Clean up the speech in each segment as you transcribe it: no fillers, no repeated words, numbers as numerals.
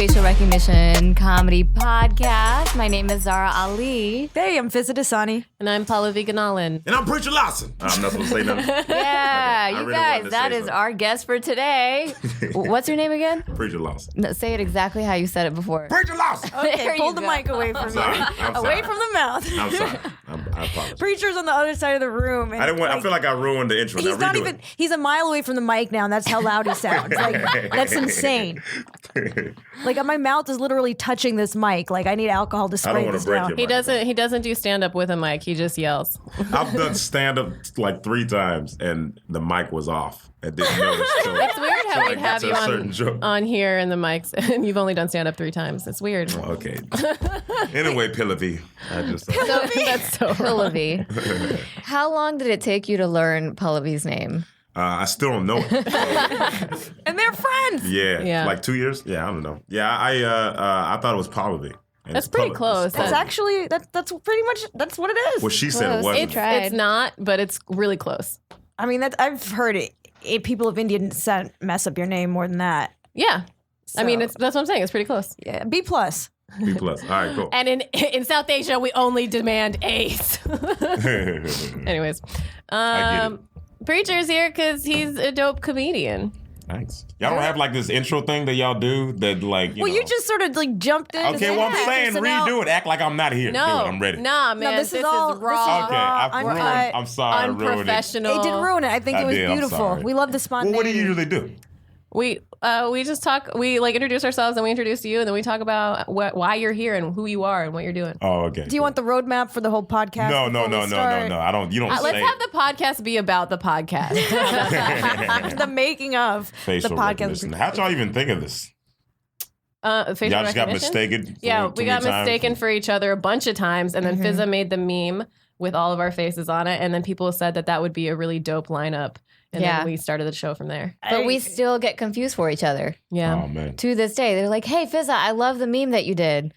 facial recognition comedy podcast. My name is Zara Ali. Hey, I'm Fizza Dasani. And I'm Pallavi Ganalan. And I'm Preacher Lawson. I'm not supposed to say nothing. Yeah, Okay, you really guys, that is our guest for today. What's your name again? Preacher Lawson. No, say it exactly how you said it before. Preacher Lawson. Okay, pull the mic away from you. I'm Away sorry. from the mouth. I'm sorry. I apologize. Preacher's on the other side of the room. And I feel like I ruined the intro. He's Now not redo even. it. He's a mile away from the mic now, and that's how loud he sounds. Like that's insane. Like my mouth is literally touching this mic. Like I need alcohol to I spray don't want this to break down. your He microphone. doesn't do stand up with a mic. He just yells. I've done stand up like 3 times and the mic was off. I didn't notice. So, It's weird how we'd have to you a certain joke. on here in the mics, and you've only done stand up 3 times. It's weird. Okay. Anyway, Pillavi. That's so wrong. Pallavi. How long did it take you to learn Pallavi's name? I still don't know it. And they're friends. Yeah. Like 2 years? Yeah, I don't know. Yeah, I thought it was Pallavi. And That's it's pretty Pallavi. close. That's actually that's pretty much that's what it is. Well, she said it Close. wasn't. It's not, but it's really close. I mean, I've heard it. People of India didn't mess up your name more than that. Yeah. I mean, So- that's what I'm saying. It's pretty close. Yeah, B plus. B+. All right, cool. And in South Asia, we only demand A's. Anyways, I get it. Preacher's here because he's a dope comedian. Thanks. Y'all don't have like this intro thing that y'all do that like, Well, know. you just sort of like jumped in. and Okay, said, well, I'm "Hey, saying so now- redo it. Act like I'm not here. No, Do it. I'm ready. Nah, man, this is all- this is raw, Okay, I I'm ruined. cut. I'm sorry, I ruined it. unprofessional. It didn't ruin it. I think I it was did, I'm beautiful. sorry. We love the Well, spontaneity. what do you usually do? We just talk. We like introduce ourselves, and we introduce you, and then we talk about why you're here and who you are and what you're doing. Oh, okay. Do you want the roadmap for the whole podcast? No. before we start? I don't. You don't Let's say have the podcast be about the podcast. The making of facial the podcast. recognition. How'd y'all even think of this? Facial Y'all just got recognition? mistaken. Yeah, too we many got times? mistaken for each other a bunch of times, and then Fizza made the meme with all of our faces on it, and then people said that would be a really dope lineup, and Yeah. then we started the show from there. But we still get confused for each other. Yeah. Oh man. To this day, they're like, "Hey, Fizza, I love the meme that you did."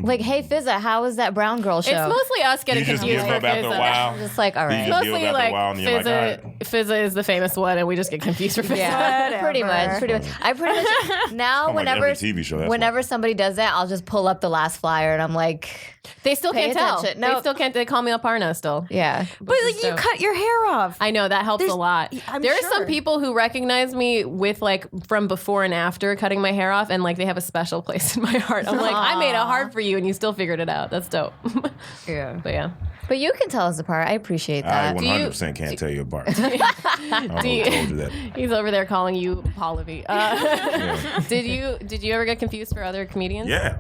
Like, "Hey, Fizza, how was that Brown Girl show?" It's mostly us getting You just confused give for up after a Fizza. while. I'm just like, all You right. just give Mostly up after like a while, and you're like, Fizza, all right. Fizza is the famous one, and we just get confused for Fizza. Yeah, pretty much. I pretty much now like whenever every TV show, that's whenever somebody does that, I'll just pull up the last flyer and I'm like, They still Pay can't tell. attention. They Nope. still can't. They call me Aparna still. yeah. But like, you cut your hair off. I know that helps There's- a lot. I'm There are sure. some people who recognize me with like from before and after cutting my hair off, and like they have a special place in my heart. I'm like, I made it hard for you, and you still figured it out. That's dope. Yeah. But yeah, But you can tell us apart. I appreciate I that. 100% can't tell you apart. I Do you- told you that. he's over there calling you Pallavi. Did you ever get confused for other comedians? Yeah.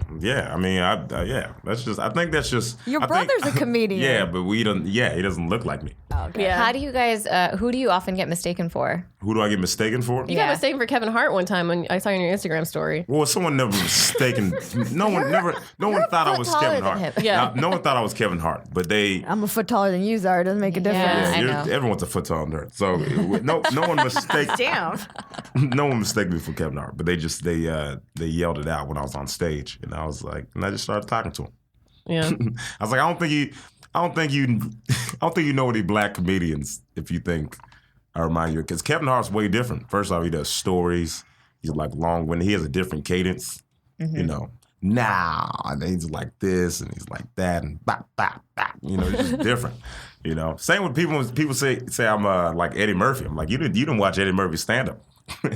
I mean, yeah. That's just. I think that's just. Your I think- brother's a comedian. Yeah, but we don't. Yeah, he doesn't look like me. Yeah. How do you guys who do you often get mistaken for? Who do I get mistaken for? You Yeah. got mistaken for Kevin Hart one time when I saw you on your Instagram story. Well, someone never mistaken. No one thought I foot was taller Kevin than Hart. him. Yeah. No one thought I was Kevin Hart, but they. I'm a foot taller than you, Zara. It doesn't make a difference. Yeah. I know. Everyone's a foot taller than her. So no one mistake. Damn. No one mistaken me for Kevin Hart, but they yelled it out when I was on stage, and I was like, and I just started talking to him. Yeah. I was like, I don't think you know any black comedians if you think I remind you, because Kevin Hart's way different. First off, he does stories. He's like long-winded. He has a different cadence. You know, and then he's like this, and he's like that, and bop, bop, bop. You know, it's just different. You know, same with people say I'm like Eddie Murphy. I'm like, you didn't watch Eddie Murphy stand up.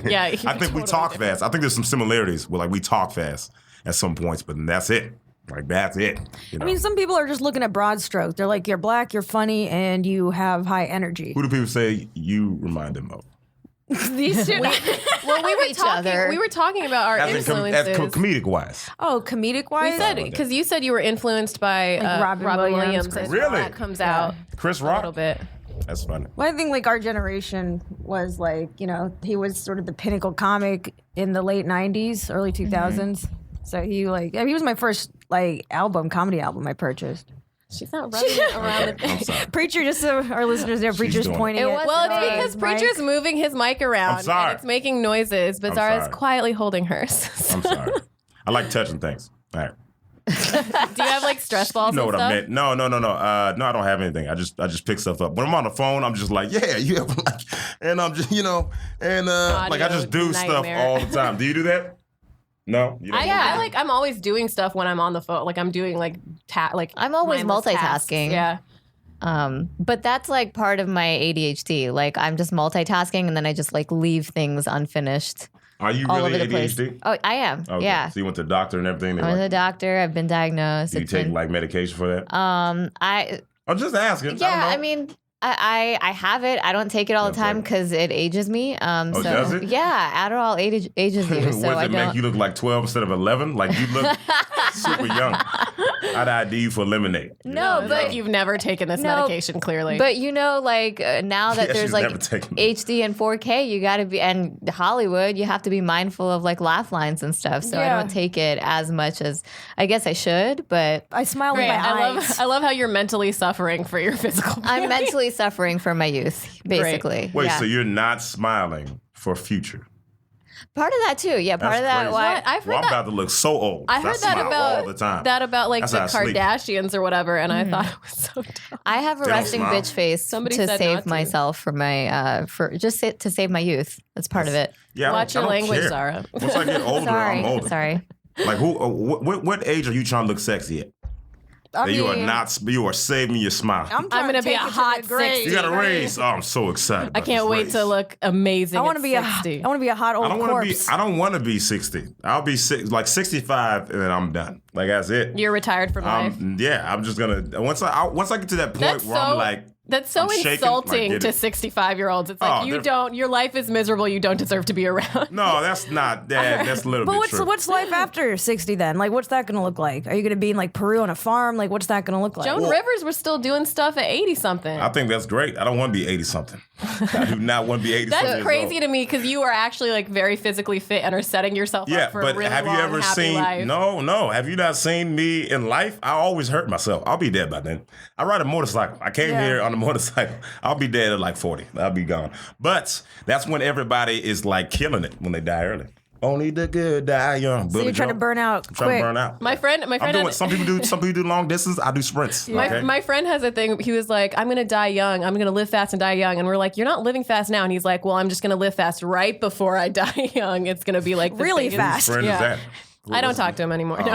Yeah, I you're think we totally talk different. fast. I think there's some similarities where like we talk fast at some points, but that's it. Like that's it. You know? I mean, some people are just looking at broad strokes. They're like, you're black, you're funny, and you have high energy. Who do people say you remind them of? These two. Well, we were talking about our As influences. comedic wise. Oh, comedic wise? We said because you said you were influenced by Robin Robin Williams, Williams. Chris and Rock. that comes out Chris a Rock? little bit. That's funny. Well, I think like our generation was like, he was sort of the pinnacle comic in the late 90s, early 2000s. So he was my first like comedy album I purchased. She's not running it around. I'm sorry. Preacher, just so our listeners know, Preacher's doing it. pointing It at was- Well, his it's because mic. Preacher's moving his mic around. I'm sorry. And it's making noises, but I'm Zara's sorry. quietly holding hers. I'm sorry. I like touching things. All right. Do you have like stress balls You know and what stuff? I meant? No. No, I don't have anything. I just pick stuff up. When I'm on the phone, I'm just like, yeah, you have and I'm just, and like I just do stuff nightmare. all the time. Do you do that? No, you don't I'm always doing stuff when I'm on the phone. Like I'm doing like I'm always mindless tasks. multitasking. Yeah. But that's like part of my ADHD. Like I'm just multitasking and then I just like leave things unfinished. Are you all really over the ADHD? place. Oh, I am. Okay. Yeah. So you went to the doctor and everything? I went to the doctor. I've been diagnosed. Do you take like medication for that? I'm just asking. Yeah, I I mean, I have it. I don't take it all the time because it ages me. So does it? Yeah, Adderall ages you. So Does I it don't. make you look like 12 instead of 11? Like you look super young. I'd ID you for lemonade. No, It's but like you've never taken this No, medication, clearly. But like now that Yes, there's you've like never taken it. HD and 4K, you got to be, and Hollywood, you have to be mindful of like laugh lines and stuff. So I Yeah. don't take it as much as I guess I should, but I smile Great. with my eyes. I love how you're mentally suffering for your physical. I'm mentally suffering from my youth, basically. Wait, yeah. so you're not smiling for future? Part of that too. Yeah, part That's of that. crazy. Why? What? I've heard Well, I'm that. about to look so old. I heard that smile about all the time. like That's the how I sleep. Kardashians or whatever, and I thought it was so dumb. I have a They don't resting smile. bitch face Somebody to said not save to. myself for my to save my youth. That's part of it. Yeah, I Watch don't- your I don't language, care. Zara. Once I get older, I'm older. Sorry. Like who? What age are you trying to look sexy at? I That you are mean, not. You are saving your smile. I'm I'm gonna to be a take it to hot the grave. 60. You got a raise. Oh, I'm so excited. I about can't this wait raise. to look amazing. I want to be a 60. hot old I don't want to be. corpse. I don't want to be 60. I'll be like 65, and then I'm done. Like that's it. You're retired from life. Yeah, I'm just gonna once I get to that point That's where I'm like, That's so I'm shaking, like, insulting get to it. 65-year-olds. It's like Oh, you they're- don't. Your life is miserable. You don't deserve to be around. no, that's not that. That's a little But bit true. what's life after 60 then? Like, what's that going to look like? Are you going to be in like Peru on a farm? Like, what's that going to look like? Joan Rivers was still doing stuff at 80-something. I think that's great. I don't want to be 80 something. I do not want to be 80 something. That's crazy to me because you are actually like very physically fit and are setting yourself Yeah, up for but a really have long, you ever happy seen? life. No. Have you not seen me in life? I always hurt myself. I'll be dead by then. I ride a motorcycle. I came here on a motorcycle. I'll be dead at like 40. I'll be gone. But that's when everybody is like killing it when they die early. Only the good die young. So you're trying to burn out I'm trying quick. to burn out. My friend I'm doing. had, Some people do long distance. I do sprints. Okay? my friend has a thing. He was like, I'm gonna die young. I'm gonna live fast and die young. And we're like, you're not living fast now. And he's like, well, I'm just gonna live fast right before I die young. It's gonna be like the Really biggest- fast. Friend Yeah. is that? Who I don't was talk it? to him anymore. Oh, No.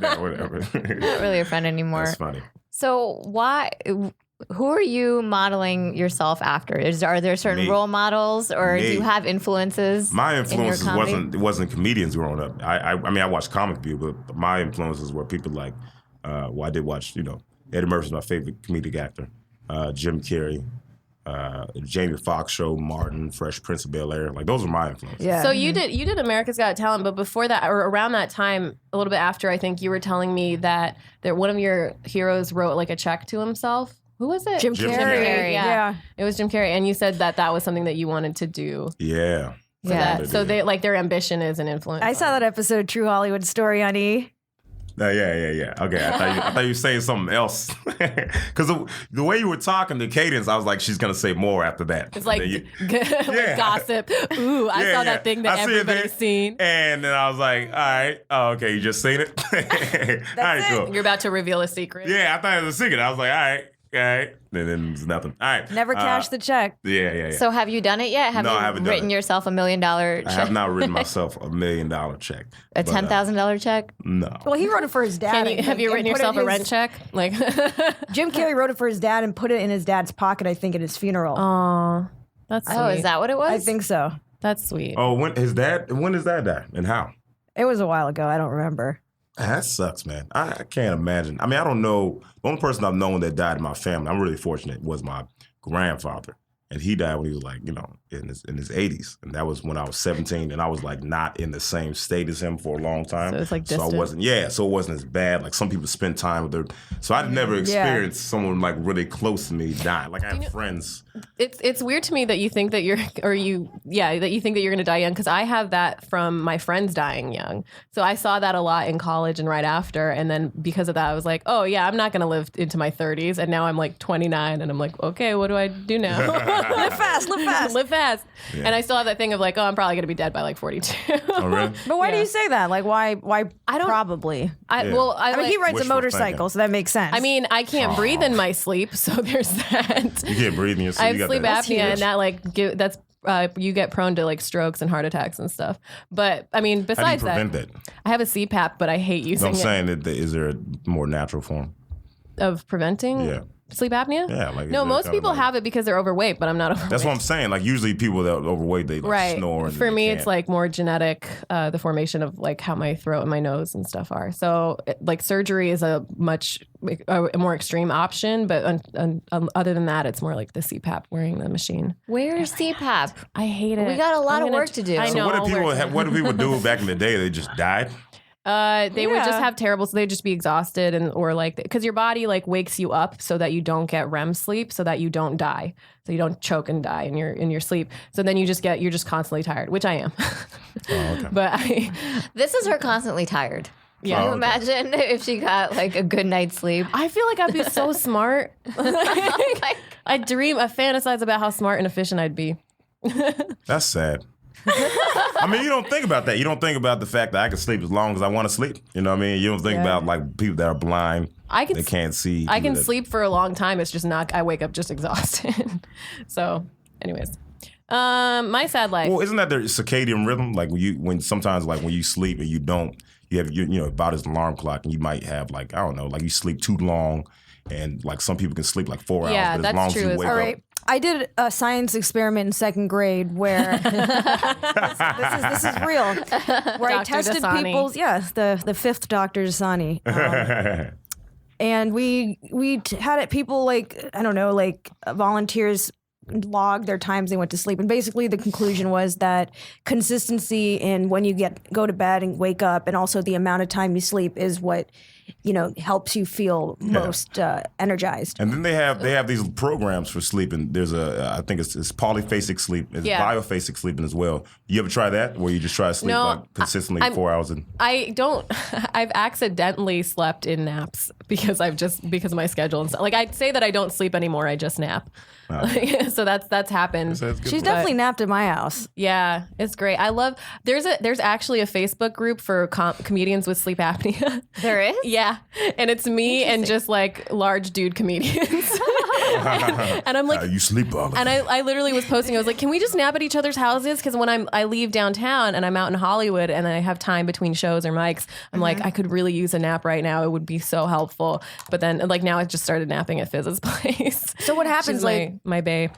yeah, whatever. Not really a friend anymore. That's funny. So why? Who are you modeling yourself after? Are there certain Me. role models, or do Me. you have influences? My in your influences comedy? wasn't comedians growing up. I mean I watched Comic View, but my influences were people like I did watch, Eddie Murphy's my favorite comedic actor. Jim Carrey, Jamie Foxx show, Martin, Fresh Prince of Bel-Air. Like those are my influences. Yeah. So you did America's Got Talent, but before that, or around that time, a little bit after, I think you were telling me that one of your heroes wrote like a check to himself. Who was it? Jim Jim Carrey. Carrey, Yeah. It was Jim Carrey, and you said that was something that you wanted to do. Yeah. For Yeah. that. So they like their ambition is an influence. I saw that episode of True Hollywood Story on E. Yeah. Okay, I thought you were saying something else. Because the way you were talking, the cadence, I was like, she's gonna say more after that. It's like, And then like gossip. Ooh, I Yeah, saw yeah. that thing that I see it everybody's there. seen. And then I was like, all right, okay, you just seen it. All right, cool. You're about to reveal a secret. Yeah, I thought it was a secret. I was like, all right. And then it's nothing. All right. Never cashed the check. Yeah. So have you done it yet? Have No, I you haven't done written it. yourself $1 million check? I have not written myself $1 million check. A but, $10,000 check? No. Well, he wrote it for his dad. Have you I think, written and put it yourself in a rent his- check? Like, Jim Carrey wrote it for his dad and put it in his dad's pocket, I think, at his funeral. oh, that's sweet. Oh, is that what it was? I think so. That's sweet. Oh, when his dad die and how? It was a while ago. I don't remember. That sucks, man. I can't imagine. I mean, I don't know. The only person I've known that died in my family, I'm really fortunate, was my grandfather. And he died when he was like, in his 80s. And that was when I was 17 and I was like not in the same state as him for a long time. So it's like So I distant. wasn't, so it wasn't as bad. Like some people spend time with their, so I'd never experienced someone like really close to me dying. Like I have friends. It's weird to me that you think that that you think that you're going to die young, because I have that from my friends dying young. So I saw that a lot in college and right after, and then because of that I was like, oh yeah, I'm not going to live into my 30s, and now I'm like 29 and I'm like, okay, what do I do now? Live fast, live fast. Live fast. And I still have that thing of like, oh, I'm probably going to be dead by like 42. Oh, really? But why do you say that? Like, why I don't- probably? I I mean, he rides a Wishful motorcycle, thinking. so that makes sense. I mean, I can't breathe in my sleep, so there's that. You can't breathe in your sleep. I You have got sleep that- apnea, and that you get prone to like strokes and heart attacks and stuff. But I mean, How do you besides prevent that, that? I have a CPAP, but I hate So using I'm it. saying that is there a more natural form? Of preventing sleep apnea? Yeah, like, is no, there most kind of people like- have it because they're overweight, but I'm not overweight. That's what I'm saying. Like usually people that are overweight, they like Right. snore. And For they me, can't. it's like more genetic, the formation of like how my throat and my nose and stuff are. So like surgery is a much a more extreme option, but other than that, it's more like the CPAP, wearing the machine. Where's CPAP? I hate it. We got a lot of work to do. I So know. What do people do back in the day? They just died. They would just have terrible, so they'd just be exhausted or like, because your body like wakes you up so that you don't get REM sleep, so that you don't die, so you don't choke and die in your sleep. So then you're just constantly tired, which I am. Okay. But This is her constantly tired. Yeah. Can you okay. imagine if she got like a good night's sleep? I feel like I'd be so smart. I fantasize about how smart and efficient I'd be. That's sad. I mean, you don't think about that. You don't think about the fact that I can sleep as long as I want to sleep. You know what I mean? You don't think about like people that are blind. They can't see. I can that- sleep for a long time. It's just not. I wake up just exhausted. So, anyways, my sad life. Well, isn't that their circadian rhythm? Like when sometimes like when you sleep and you don't, you have about his alarm clock, and you might have like, I don't know, like you sleep too long, and like some people can sleep like 4 hours. Yeah, but that's as long true as you as wake well. All up, right. I did a science experiment in second grade where this is real. Where I Dr. tested Dasani. people's the fifth Dr. Dasani. And we had it people like, I don't know, like volunteers log their times they went to sleep, and basically the conclusion was that consistency in when you go to bed and wake up, and also the amount of time you sleep, is what helps you feel most energized. And then they have these programs for sleeping. There's I think it's polyphasic sleep. It's biophasic sleeping as well. You ever try that, where you just try to sleep like consistently 4 hours? I don't. I've accidentally slept in naps because of my schedule and stuff. Like I'd say that I don't sleep anymore. I just nap. So that's happened. She's definitely napped at my house. Yeah, it's great. I love. There's actually a Facebook group for comedians with sleep apnea. There is? Yeah, and it's me and just like large dude comedians. And I'm like, you sleep all. and I literally was posting. I was like, can we just nap at each other's houses? Because when I leave downtown and I'm out in Hollywood and I have time between shows or mics, I'm like, I could really use a nap right now. It would be so helpful. But then like now I just started napping at Fiz's place. So what happens, She's like, my bae.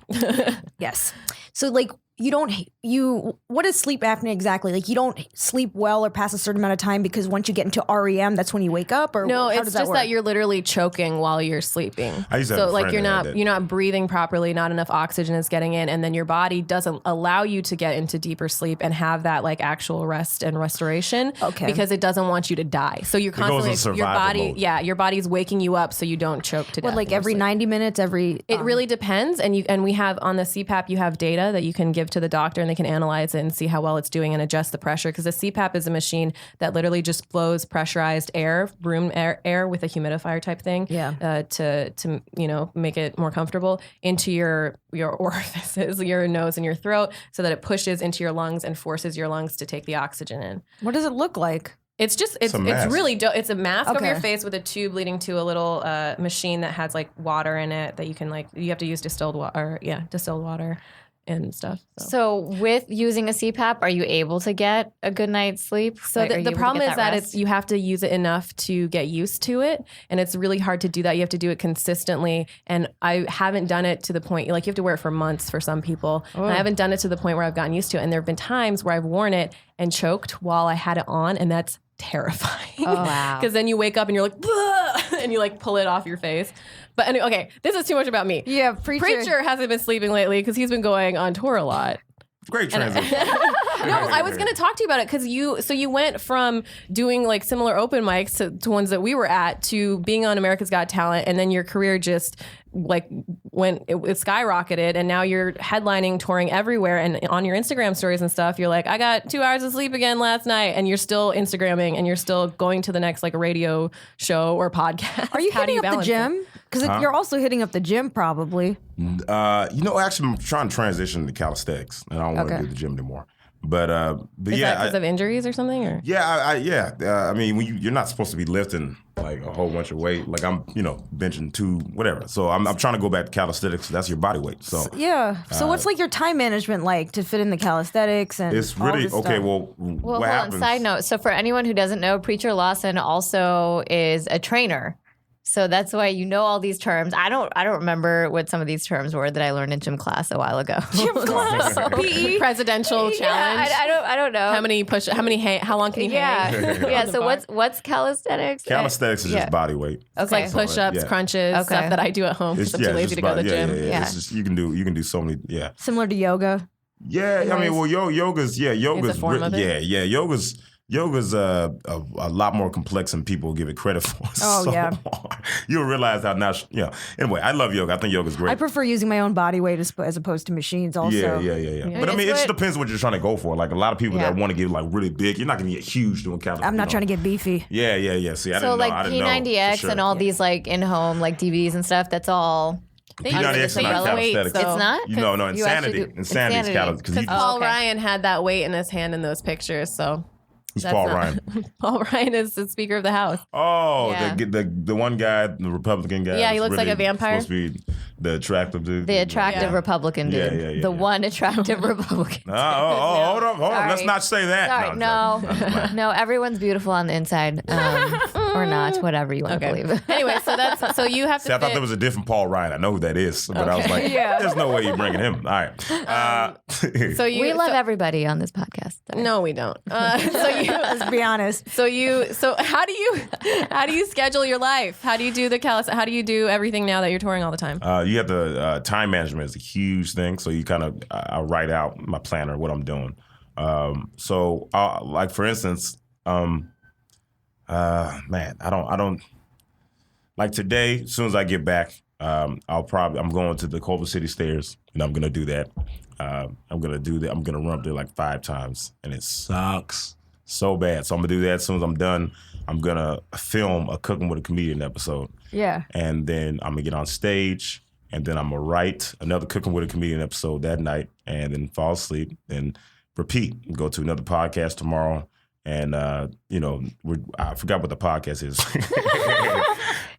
yes. So like what is sleep apnea exactly? Like you don't sleep well or past a certain amount of time because once you get into REM, that's when you wake up, or No, how it's does just work? that you're literally choking while you're sleeping. I used to have So a like friend you're that had not that. you're not breathing properly, not enough oxygen is getting in, and then your body doesn't allow you to get into deeper sleep and have that like actual rest and restoration. Okay. Because it doesn't want you to die. So you're goes in constantly your survival body, mode. your body's waking you up so you don't choke to death. What, like in your every sleep. 90 minutes, every It really depends, and we have on the CPAP you have data that you can give to the doctor and they can analyze it and see how well it's doing and adjust the pressure, because the CPAP is a machine that literally just blows pressurized air, room air with a humidifier type thing, to make it more comfortable into your orifices, your nose and your throat, so that it pushes into your lungs and forces your lungs to take the oxygen in. What does it look like? It's a mask. really dope. It's a mask over Okay. your face with a tube leading to a little machine that has like water in it that you can you have to use distilled water and stuff. So with using a CPAP, are you able to get a good night's sleep? So Like, are you the able to problem get is that rest? you have to use it enough to get used to it, and it's really hard to do that. You have to do it consistently, and I haven't done it to the point, like you have to wear it for months for some people, and I haven't done it to the point where I've gotten used to it, and there have been times where I've worn it and choked while I had it on, and that's terrifying. Oh, wow. Because then you wake up and you're like, "Bleh," and you like pull it off your face. But anyway, okay, this is too much about me. Yeah, preacher. Preacher hasn't been sleeping lately because he's been going on tour a lot. Great transition. No, I was going to talk to you about it because you went from doing like similar open mics to ones that we were at to being on America's Got Talent, and then your career just like it skyrocketed, and now you're headlining, touring everywhere, and on your Instagram stories and stuff, you're like, I got 2 hours of sleep again last night, and you're still Instagramming, and you're still going to the next like radio show or podcast. Are you How do hitting up the balance it? gym? Because you're also hitting up the gym probably. Actually, I'm trying to transition to calisthenics, and I don't want to Okay. do the gym anymore. But Is yeah, that because of injuries or something? Or? I mean, when you're not supposed to be lifting like a whole bunch of weight. Like I'm, benching 2, whatever. So I'm trying to go back to calisthenics. That's your body weight. So yeah. So what's like your time management like to fit in the calisthenics and it's all really this okay. stuff? Well, Well, what hold happens? on. Side note. So for anyone who doesn't know, Preacher Lawson also is a trainer. So that's why you know all these terms. I don't remember what some of these terms were that I learned in gym class a while ago. Gym class, PE. Presidential challenge. I don't know. How long can you hang? Yeah. on the So bar? what's calisthenics? Calisthenics is Yeah. just body weight. It's like push-ups, Yeah. crunches, Okay. stuff that I do at home because I'm too lazy to go to the gym. Yeah. It's just, you can do so many. Yeah. Similar to yoga. Yeah, I mean, well, yoga's It's a form of it? yoga's a lot more complex than people give it credit for. Oh, yeah. You'll realize how Anyway, I love yoga. I think yoga's great. I prefer using my own body weight as opposed to machines. Also, Yeah. But I mean, it It's just what- depends what you're trying to go for. Like a lot of people Yeah. that want to get like really big, you're not going to get huge doing calisthenics. I'm not trying to get beefy. Yeah. See, I So didn't know. I like didn't know for P90X sure. and all these like in-home like DVDs and stuff. That's all. P90X is not calisthenics. It's not. No, You actually do- Insanity's calisthenics. Because Oh, Paul okay. Ryan had that weight in his hand in those pictures, so Who's that's Paul not- Ryan? Paul Ryan is the Speaker of the House. Oh, Yeah. the one guy, the Republican guy. Yeah, he that's looks like a really vampire. Supposed to be the attractive dude. The attractive Yeah. Republican dude. Yeah. The one attractive Republican. Hold on. Let's Sorry. not say that. Sorry, I'm joking. no. Everyone's beautiful on the inside, or not, whatever you want to Okay. believe. Anyway, so you have to. See, I thought fit- there was a different Paul Ryan. I know who that is, but I was like, Yeah. there's no way you're bringing him. All right. So you. We love so- everybody on this podcast. No, we don't. Let's be honest. So how do you schedule your life? How do you do how do you do everything now that you're touring all the time? You have the time management is a huge thing. So you kind of I write out my planner, what I'm doing. So like for instance, man, I don't like today. As soon as I get back, I'm going to the Culver City Stairs, and I'm gonna do that. I'm gonna do that. I'm gonna run up there like 5 times, and it sucks so bad. So I'm gonna do that. As soon as I'm done, I'm gonna film a Cooking with a Comedian episode. Yeah. And then I'm gonna get on stage, and then I'm gonna write another Cooking with a Comedian episode that night, and then fall asleep, and repeat. Go to another podcast tomorrow, and I forgot what the podcast is.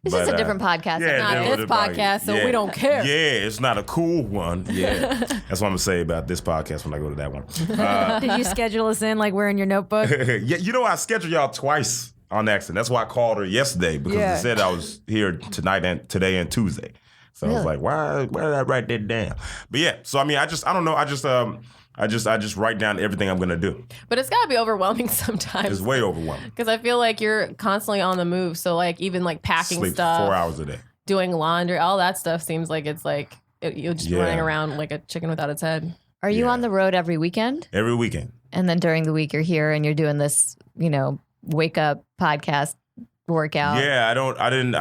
It's just a different podcast. Yeah, Not different this podcast. podcast, so we don't care. Yeah, it's not a cool one. Yeah, that's what I'm gonna say about this podcast when I go to that one. Did you schedule us in like we're in your notebook? Yeah, I scheduled y'all twice on accident. That's why I called her yesterday because Yeah. they said I was here today and Tuesday. So I was like, why did I write that down? But yeah, so I mean, I don't know. I just write down everything I'm gonna do. But it's gotta be overwhelming sometimes. It's way overwhelming. Because I feel like you're constantly on the move. So like even like packing Sleep stuff, 4 hours a day. doing laundry, all that stuff seems like it's like you're just Yeah. running around like a chicken without its head. Are you Yeah. on the road every weekend? Every weekend. And then during the week you're here and you're doing this, wake up podcast workout. Yeah, I didn't.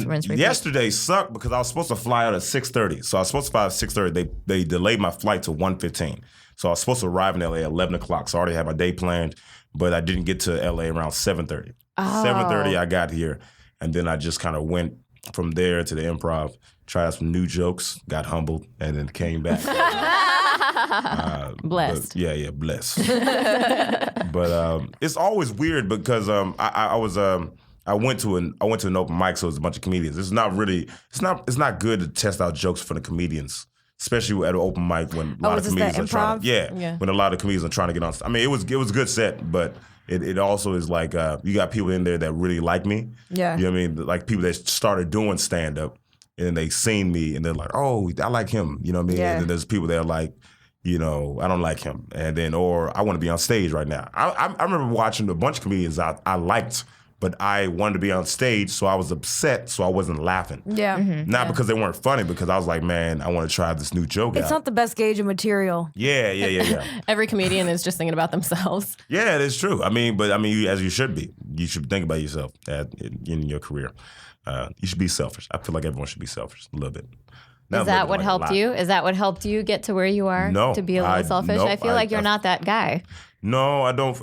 rinse, repeat. Yesterday sucked because I was supposed to fly out at 6:30. So I was supposed to fly at 6:30. They delayed my flight to 1:15. So I was supposed to arrive in LA at 11 o'clock. So I already had my day planned, but I didn't get to LA around 7:30. Oh. 7:30 I got here, and then I just kind of went from there to the Improv, tried some new jokes, got humbled, and then came back. Blessed. Yeah, blessed. But it's always weird because I went to an open mic, so it was a bunch of comedians. It's not good to test out jokes for the comedians, especially at an open mic when a lot of is this comedians the are trying. Yeah. When a lot of comedians are trying to get on. I mean, it was a good set, but it also is like you got people in there that really like me. Yeah. You know what I mean? Like people that started doing stand up, and then they seen me, and they're like, "Oh, I like him." You know what I mean? Yeah. And then there's people that are like, I don't like him, and then or I want to be on stage right now. I remember watching a bunch of comedians I liked, but I wanted to be on stage, so I was upset, so I wasn't laughing. Yeah. Not because they weren't funny, because I was like, man, I want to try this new joke It's out. not the best gauge of material. Yeah. Every comedian is just thinking about themselves. Yeah, it is true. As you should be. You should think about yourself in your career. You should be selfish. I feel like everyone should be selfish a little bit. Not Is a that little what bit, like a helped lot. you? Is that what helped you get to where you are? No, To be a little selfish? nope, I feel like you're not that guy. No, I don't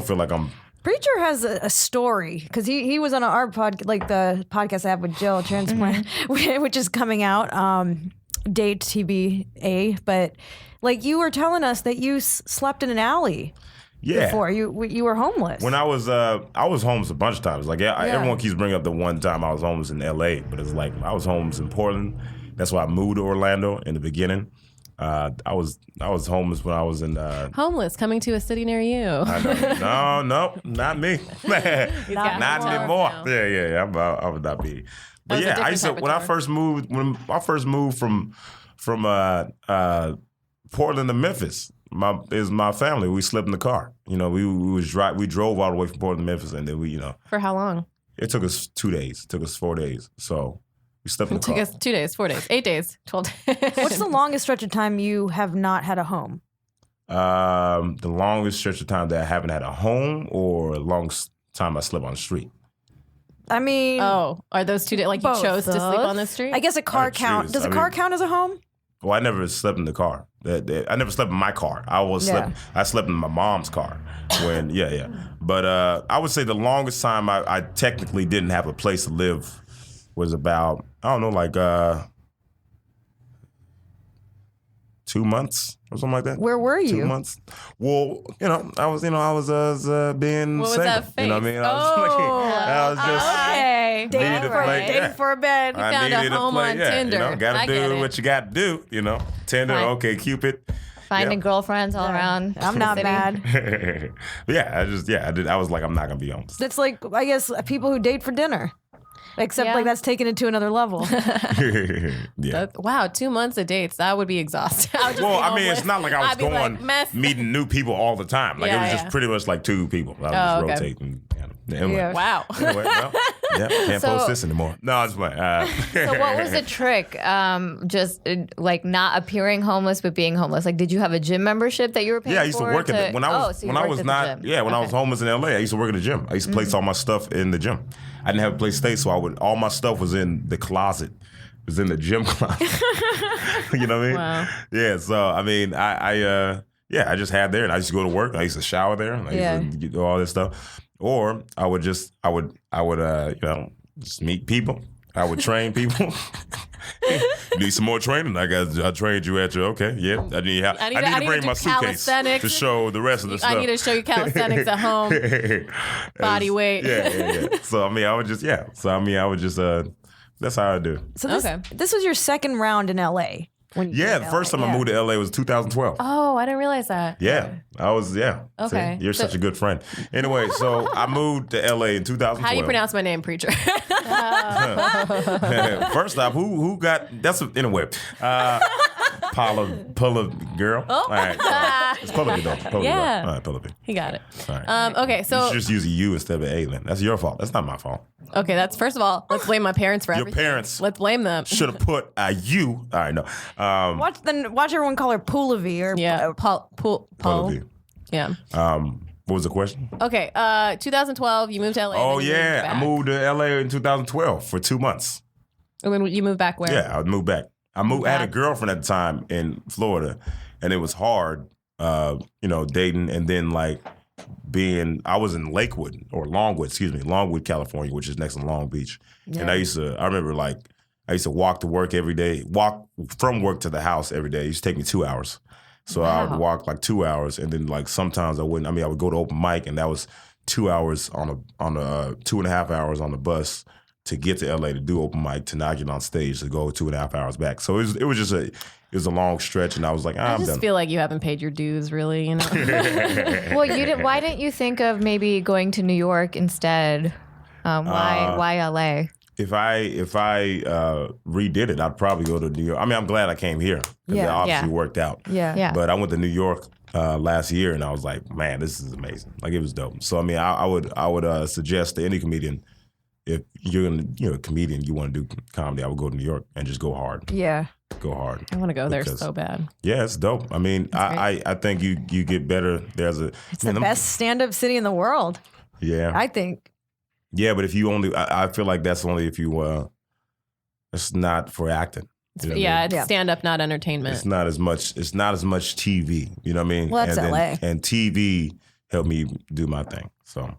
feel like I'm. Preacher has a story because he was on our like the podcast I have with Jill Transplant, which is coming out. Date TBA, but Like you were telling us that you slept in an alley before. You were homeless. When I was homeless a bunch of times. Like everyone keeps bringing up the one time I was homeless in L.A., but it's like I was homeless in Portland. That's why I moved to Orlando in the beginning. I was homeless when I was in Homeless coming to a city near you. No, not me. Not anymore. Yeah. I would not be. But yeah, I used to when I first moved from Portland to Memphis. My family. We slept in the car. You know, we drove all the way from Portland to Memphis, and then we For how long? It took us 2 days. It took us 4 days. So we slept in the car. It took us 2 days, 4 days, 8 days, 12 days. What's the longest stretch of time you have not had a home? The longest stretch of time that I haven't had a home, or the longest time I slept on the street. I mean, are those 2 days? Like you chose to sleep on the street? I guess a car count. Does a car count as a home? Well, I never slept in the car. I never slept in my car. I slept in my mom's car. But I would say the longest time I technically didn't have a place to live was about, I don't know, like 2 months or something like that. Where were you? 2 months. Well, I was being what single. Was that face? You know what I mean? I was just okay. Dating for a bed. You found a home on Tinder. Gotta do what you got to do. Tinder, Fine. okay, Cupid. Finding girlfriends all around. I'm the not city. mad. I was like, I'm not gonna be homeless. That's like, I guess, people who date for dinner. Except Yeah. like that's taken it to another level. Yeah. Wow, 2 months of dates. That would be exhausting. Well, I mean, it's not like I was I'd be like, going mess. meeting new people all the time. Like it was just pretty much like 2 people. I was just okay. rotating. Anyway. Yeah. Wow. Anyway, well, can't So- post this anymore. No, I was playing. So what was the trick? Just like not appearing homeless, but being homeless. Like, did you have a gym membership that you were paying for? Yeah, I used to work at the, when I was so you when I worked was at the not gym. when I was homeless in LA. I used to work at the gym. I used to place all my stuff in the gym. I didn't have a place to stay, so all my stuff was in the closet. It was in the gym closet. You know what I mean? Wow. Yeah. So I mean, I just had there, and I used to go to work. And I used to shower there. And I used to do all this stuff. Or I would just meet people. I would train people. Need some more training? I trained you at your okay. Yeah, I need to bring my suitcase calisthenics. to show the rest of the stuff. I need to show you calisthenics at home. Body weight. Yeah. So I mean, I would just that's how I do. So this, Okay. this was your second round in LA. When you were Yeah, in the LA. first time I moved to LA was 2012. Oh, I didn't realize that. Yeah, I was. Yeah. Okay. See, you're such a good friend. Anyway, so I moved to LA in 2012. How do you pronounce my name, preacher? First off, who got that's anyway. Pulla girl. Oh. All right, it's Pulla though. Pulla Yeah. girl. All right, Pulla. He got it. All right. Okay, You so should just use a U instead of an A, then. That's your fault. That's not my fault. okay, that's first of all, let's blame my parents for Your everything. parents Let's blame them. should have put a U. All right, no. Watch everyone call her Pulavi or Yeah, Paul. Pulla V. Yeah. What was the question? Okay. 2012, you moved to LA. Oh and then you yeah, I back. moved to LA in 2012 for 2 months. And when you moved back where? Yeah, I moved back. I had a girlfriend at the time in Florida, and it was hard, dating, and then like I was in Longwood, California, which is next to Long Beach. And I remember I used to walk to work every day, walk from work to the house every day. It used to take me 2 hours. So I would walk like 2 hours, and then like sometimes I wouldn't. I mean, I would go to open mic, and that was 2 hours on a 2.5 hours on the bus to get to LA to do open mic, to not get on stage, to go 2.5 hours back. So it was a long stretch, and I was like, I I'm just done. feel like you haven't paid your dues, really. You know. Well, you didn't. Why didn't you think of maybe going to New York instead? Why LA? If I redid it, I'd probably go to New York. I mean, I'm glad I came here because it obviously worked out. Yeah. But I went to New York last year, and I was like, man, this is amazing. Like, it was dope. So I mean, I would suggest to any comedian, if you're a comedian, you want to do comedy, I would go to New York and just go hard. Yeah. Go hard. I want to go there Because- so bad. Yeah, it's dope. I mean, I think you get better. It's the best stand-up city in the world, Yeah. I think. Yeah, but if you only, I feel like that's only if you, it's not for acting. You know what I mean? It's stand-up, not entertainment. It's not as much TV. You know what I mean? Well, that's and LA. And TV helped me do my thing. So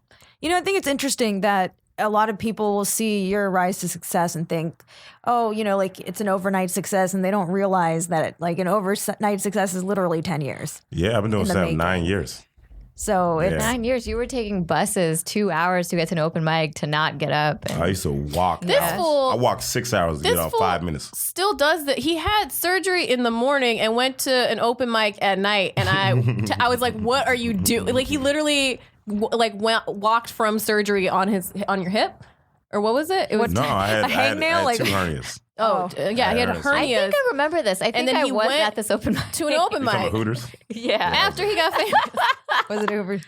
I think it's interesting that a lot of people will see your rise to success and think, oh, like it's an overnight success, and they don't realize that like an overnight success is literally 10 years. Yeah, I've been doing stand-up 9 years. So it's 9 years. You were taking buses 2 hours to get to an open mic to not get up. I used to walk. fool- I walked 6 hours to get out 5 minutes. Still does that. He had surgery in the morning and went to an open mic at night, and I was like, "What are you doing?" Like he literally walked from surgery on your hip, or what was it? It was No, I had hangnail, two hernias. yeah, he had I hernias. I think I remember this. I think then I he was went at this open mic. to an open You talking mic about Hooters? Yeah. after he got famous. was it over?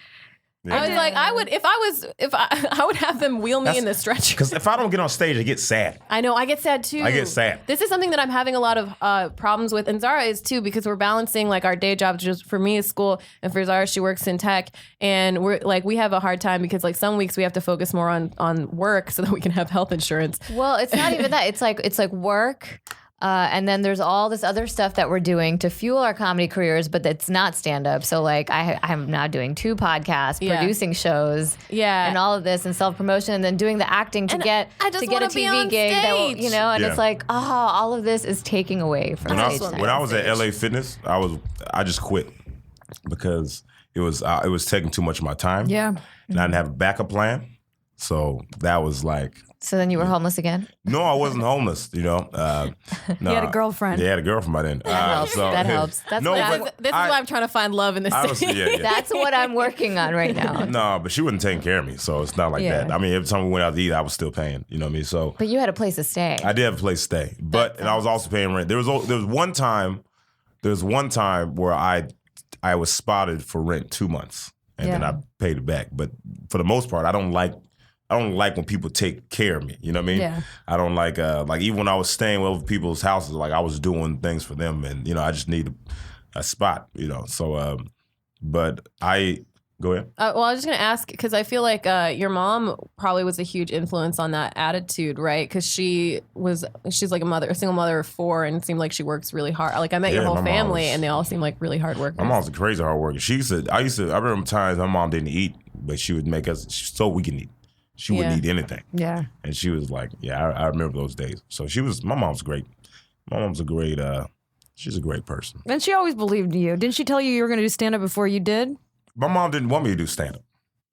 Yeah. I was like, I would have them wheel me in the stretcher. Because if I don't get on stage, I get sad. I know, I get sad too. I get sad. This is something that I'm having a lot of problems with, and Zara is too, because we're balancing like our day jobs. Just for me, is school, and for Zara, she works in tech, and we have a hard time because like some weeks we have to focus more on work so that we can have health insurance. Well, it's not even that. It's like work. And then there's all this other stuff that we're doing to fuel our comedy careers, but it's not stand up. So like I'm now doing 2 podcasts, producing shows, and all of this and self promotion, and then doing the acting to get I just a wanna be TV on gig. That will, stage. and Yeah. it's like all of this is taking away from When stage time. I was at LA Fitness, I just quit because it was taking too much of my time. Yeah. And I didn't have a backup plan. So that was like, So then you were homeless again? no, I wasn't homeless, No, He had a girlfriend. Yeah, I had a girlfriend by then. That helps. That's no, what This is why I'm trying to find love in this I was, city. yeah. That's what I'm working on right now. No, but she wasn't taking care of me, so it's not like Yeah. that. I mean, every time we went out to eat, I was still paying. You know what I mean? So But you had a place to stay. I did have a place to stay, and I was also paying rent. There was one time where I was spotted for rent 2 months, and then I paid it back. But for the most part, I don't like when people take care of me. You know what I mean? Yeah. I don't like even when I was staying with people's houses, like I was doing things for them, and I just need a spot. So but I go ahead. Well, I was just going to ask, because I feel like your mom probably was a huge influence on that attitude, right? Because she's like a single mother of 4, and it seemed like she works really hard. Like I met your Yeah, whole my mom family, was- and they all seem like really hard workers. My mom's a crazy hard worker. I remember times my mom didn't eat, but she would make us so we can eat. She wouldn't eat anything. Yeah. And she was like, I remember those days. So my mom's great. My mom's she's a great person. And she always believed in you. Didn't she tell you were going to do stand up before you did? My mom didn't want me to do stand-up.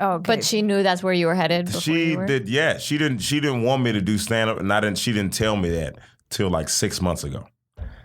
Oh, okay. But she knew that's where you were headed before She you were? did, yeah. She didn't want me to do stand-up, and she didn't tell me that till like 6 months ago.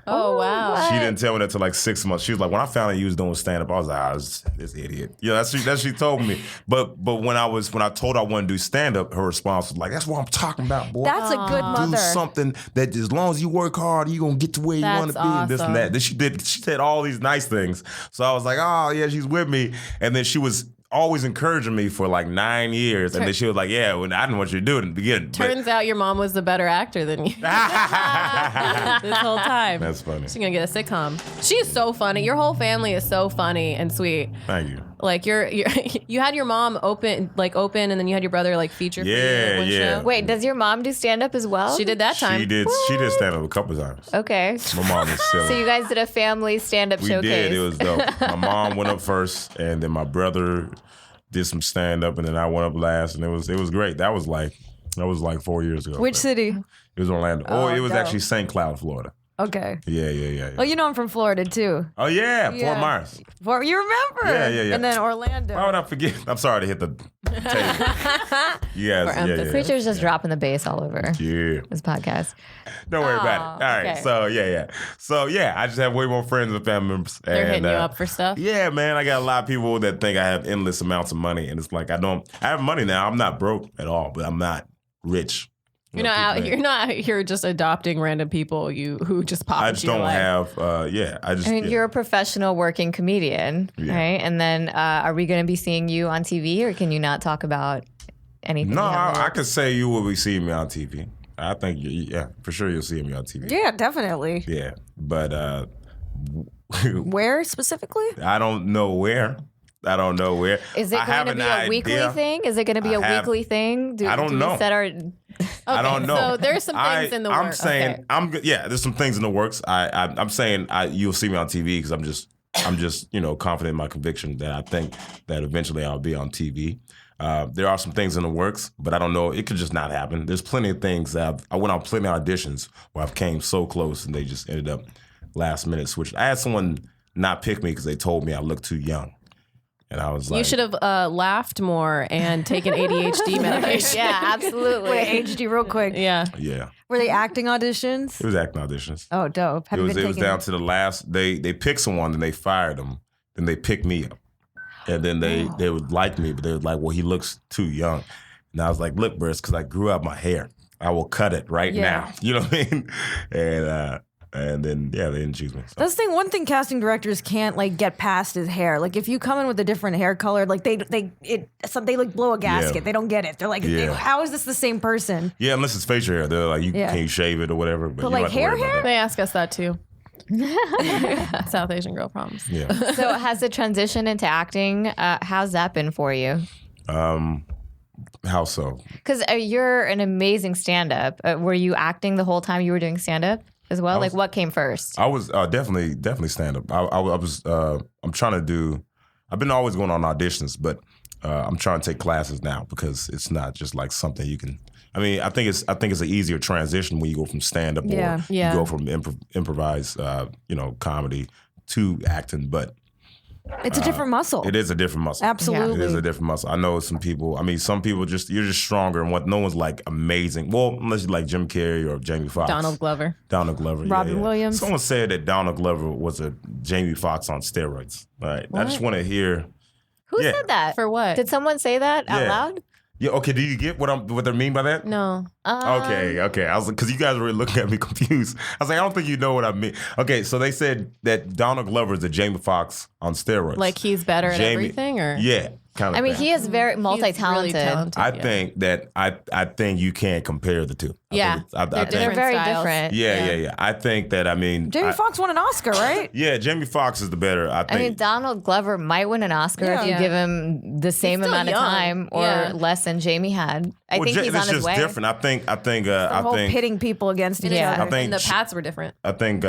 Oh, wow. She didn't tell me that till like 6 months. She was like, when I found out you was doing stand up, I was like, this idiot. Yeah, that's what she told me. But when I told her I wanted to do stand up, her response was like, that's what I'm talking about, boy. That's a good mother. Do something that as long as you work hard, you're gonna get to where you want to be, and this and awesome. that. Then she said all these nice things. So I was like, oh yeah, she's with me. And then she was always encouraging me for like 9 years. And then she was like, yeah, well, I didn't want you to do it in the beginning. Turns out your mom was the better actor than you this whole time. That's funny. She's gonna get a sitcom. She's so funny. Your whole family is so funny and sweet. Thank you. Like you had your mom open, and then you had your brother like feature for you at one Yeah. show. Wait, does your mom do stand up as well? She did that time. She did stand up a couple times. Okay. My mom was silly. So you guys did a family stand up We showcase. did. It was dope. My mom went up first, and then my brother did some stand up, and then I went up last, and it was great. That was like 4 years ago. Which But city? It was Orlando. It was dope. actually St. Cloud, Florida. Okay. Yeah. Well, you know I'm from Florida too. Oh yeah, Yeah. Fort Myers. You remember? Yeah. And then Orlando. Why would I forget? I'm sorry to hit the table. You guys, The preacher's just dropping the bass all over Yeah. this podcast. Don't worry about it. All right. okay. So yeah. So yeah, I just have way more friends and family members. They're hitting you up for stuff. Yeah, man. I got a lot of people that think I have endless amounts of money, and it's like I have money now. I'm not broke at all, but I'm not rich. You're not out here just adopting random people who just pop I into just your don't life. have. I mean, you're a professional working comedian, right? And then are we going to be seeing you on TV, or can you not talk about anything? No, you have I there? could say you will be seeing me on TV. I think, yeah, for sure you'll see me on TV. Yeah, definitely. Yeah, but Where specifically? I don't know where. Is it I going have to an be a weekly idea. thing? Is it going to be a weekly thing? I don't do know. We set our I don't know. So there's some things in the I'm works. saying Okay. I'm good. Yeah, there's some things in the works. I'm saying you'll see me on TV because I'm just I'm just, confident in my conviction that I think that eventually I'll be on TV. There are some things in the works, but I don't know. It could just not happen. There's plenty of things that I went on plenty of auditions where I've came so close and they just ended up last minute switching. I had someone not pick me because they told me I looked too young. And I was like, you should have laughed more and taken ADHD medication. Yeah, absolutely. Wait, HD real quick. Yeah. Yeah. Were they acting auditions? It was acting auditions. Oh, dope. It was down to the last. They picked someone, then they fired them. Then they picked me up, and then they would like me, but they were like, "Well, he looks too young." And I was like, "Look, bro, it's because I grew out my hair. I will cut it right now." You know what I mean? And then they didn't choose me. So. That's the thing. One thing casting directors can't get past is hair. Like if you come in with a different hair color, like they blow a gasket. Yeah. They don't get it. They're like, how is this the same person? Yeah, unless it's facial hair, they're like, can you shave it or whatever? But you like don't have to worry hair? about that. They ask us that too. South Asian girl problems. Yeah. So has the transition into acting, how's that been for you? How so? Because you're an amazing stand-up. Were you acting the whole time you were doing stand-up as well? What came first? I was definitely stand-up. I'm trying to do, I've been always going on auditions, but I'm trying to take classes now because it's not just like something you can, I think it's an easier transition when you go from stand-up or you go from improvised, comedy to acting, but it's a different muscle. it is a different muscle. Absolutely. It is a different muscle. I know some people, some people you're just stronger and no one's like amazing. Well, unless you like Jim Carrey or Jamie Foxx. Donald Glover. Robin Williams. Someone said that Donald Glover was a Jamie Foxx on steroids. All right. I just want to hear. Who said that? For what? Did someone say that out loud? Yeah. Okay. Do you get what they mean by that? No. Okay. I was because you guys were looking at me confused. I was like, I don't think you know what I mean. Okay. So they said that Donald Glover is a Jamie Foxx on steroids. Like he's better at everything, or yeah. Kind of. He is very multi-talented. He's really talented, I think that I think you can't compare the two. Yeah. They're very styles. different. Yeah. I think that Jamie Foxx won an Oscar, right? Yeah, Jamie Foxx is the better. I think. Donald Glover might win an Oscar if you give him the same still amount of young. time or less than Jamie had. I think he's on his way. It's just different. I think Pitting people against each Yeah. other. I think and the paths were different. I think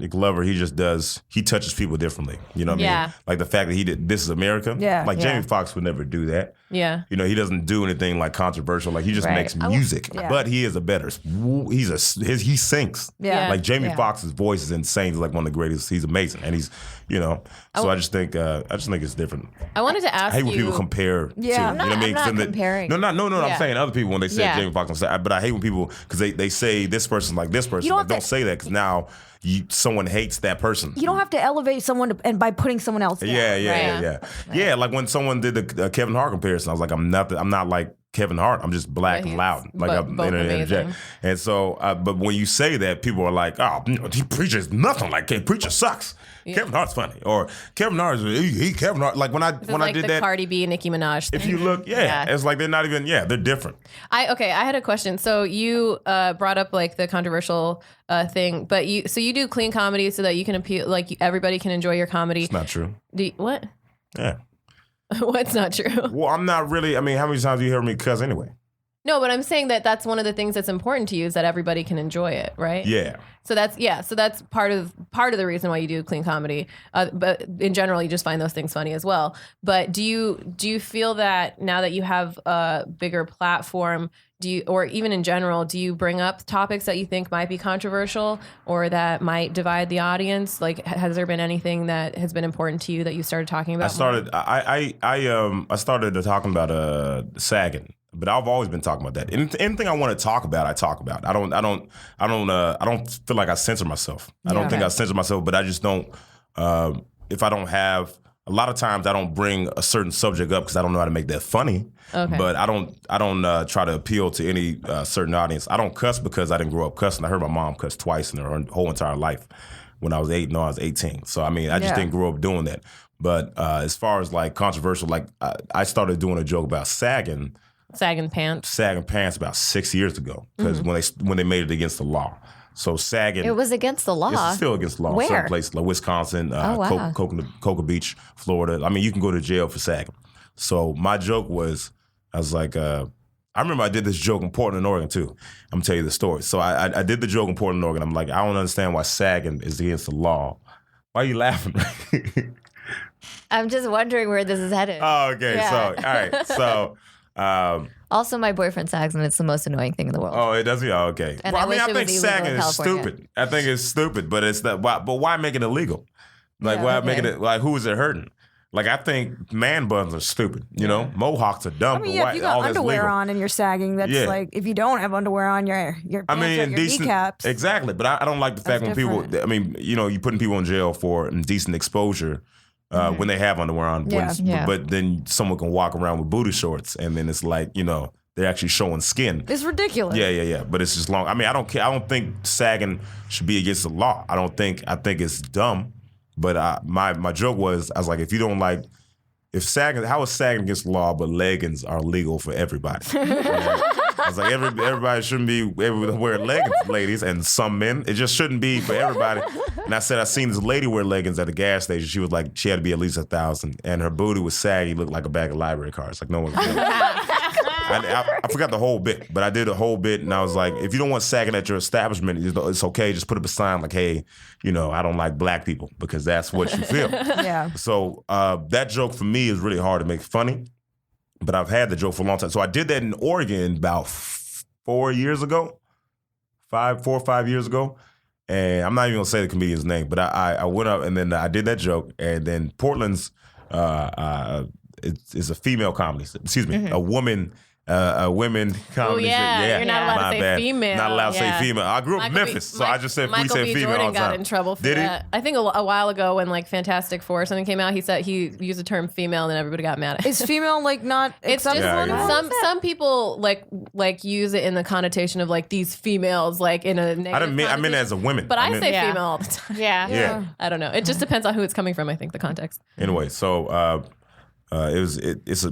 Glover, he touches people differently. You know what I mean? Like the fact that he did This Is America. Yeah. Like Jamie Foxx would never do that. Yeah. He doesn't do anything like controversial. Like he just makes music. But he is a better. He sings. Yeah. Like Jamie Foxx's voice is insane. He's like one of the greatest. He's amazing, and he's So I just think it's different. I wanted to ask I hate when you. people compare. Yeah. to, you know what I mean? I'm not comparing. No. Yeah. I'm saying other people when they say Yeah. Jamie Foxx. But I hate when people because they say this person's like this person. You don't Like, have don't say that because now someone hates that person. You don't have to elevate someone and by putting someone else down. Yeah. Like when someone did the Kevin Hart comparison, I was like, I'm not like Kevin Hart. I'm just black and loud. Like I'm both amazing. And so, but when you say that, people are like, oh, he preaches nothing like Kevin. Preacher sucks. Yeah. Kevin Hart's funny, or Kevin Hart is Kevin Hart. Like when I did the that, Cardi B, Nicki Minaj thing. if you look, it's like they're not even. Yeah, they're different. I had a question. So you brought up like the controversial thing, but you do clean comedy so that you can appeal, like everybody can enjoy your comedy. It's not true. What? Yeah. What's not true? Well, I'm not really. How many times do you hear me cuss anyway? No, but I'm saying that's one of the things that's important to you is that everybody can enjoy it, right? Yeah. So that's part of the reason why you do clean comedy. But in general, you just find those things funny as well. But do you feel that now that you have a bigger platform, or even in general, do you bring up topics that you think might be controversial or that might divide the audience? Like, has there been anything that has been important to you that you started talking about? I started talking about sagging. But I've always been talking about that. Anything I want to talk about, I talk about. I don't feel like I censor myself. I don't think I censor myself, but I just don't. If I don't have, a lot of times I don't bring a certain subject up because I don't know how to make that funny. Okay. But I don't try to appeal to any certain audience. I don't cuss because I didn't grow up cussing. I heard my mom cuss twice in her whole entire life. When I was 18. So I just didn't grow up doing that. But as far as like controversial, like I started doing a joke about sagging pants about 6 years ago because when they made it against the law. So sagging, It was against the law. it's still against the law. Where? Certain places like Wisconsin, wow. Cocoa Beach, Florida. You can go to jail for sagging. So my joke was, I was like, I remember I did this joke in Portland, Oregon too. I'm gonna tell you the story. So I did the joke in Portland, Oregon. I'm like, I don't understand why sagging is against the law. Why are you laughing? I'm just wondering where this is headed. Oh, okay. Yeah. So, all right. So, Also, my boyfriend sags, and it's the most annoying thing in the world. oh, it does. Oh, okay. And well, I I mean, wish I it think was illegal sagging in is California. stupid. I think it's stupid, but it's that. But why make it illegal? Like, why okay. making it like who is it hurting? Like, I think man buns are stupid. You know, mohawks are dumb. I mean, but yeah, why, if you all got that's underwear legal. on and you're sagging, that's Yeah. like if you don't have underwear on, your pants I mean, are at your decent. kneecaps. Exactly, but I don't like the fact That's when people. different. I mean, you know, you putting people in jail for indecent exposure when they have underwear on. Yeah. Yeah. But then someone can walk around with booty shorts, and then it's like, you know, they're actually showing skin. It's ridiculous. Yeah. But it's just long. I mean, I don't care. I don't think sagging should be against the law. I think it's dumb. But my joke was, I was like, if you don't like, how is sagging against the law, but leggings are legal for everybody? I was like, everybody shouldn't be able to wear leggings, ladies, and some men. It just shouldn't be for everybody. And I said, I seen this lady wear leggings at the gas station. She was like, she had to be at least 1,000, and her booty was saggy, looked like a bag of library cards. Like no one. I forgot the whole bit, but I did a whole bit, and I was like, if you don't want sagging at your establishment, it's okay. Just put up a sign like, hey, you know, I don't like black people, because that's what you feel. Yeah. So that joke for me is really hard to make funny, but I've had the joke for a long time. So I did that in Oregon about 4 years ago, 4 or 5 years ago. And I'm not even gonna say the comedian's name, but I went up and then I did that joke. And then Portland's it's a female comedy. Excuse me, a women comedy. yeah, you're not allowed to my say bad. female. Not allowed to Yeah. say female. I grew up in Michael Memphis, B. so I just said we Michael say B. female Jordan all the got time. in trouble for Did that. I think a while ago when like Fantastic Four or something came out, he said he used the term female, and then everybody got mad at him. Is female like not It's just acceptable Yeah, anymore? some people like use it in the connotation of like these females like in a negative I didn't mean. I meant connotation. as a woman. But I meant- say Yeah. female all the time. Yeah. Yeah. I don't know. It just depends on who it's coming from. I think the context. Anyway, so it's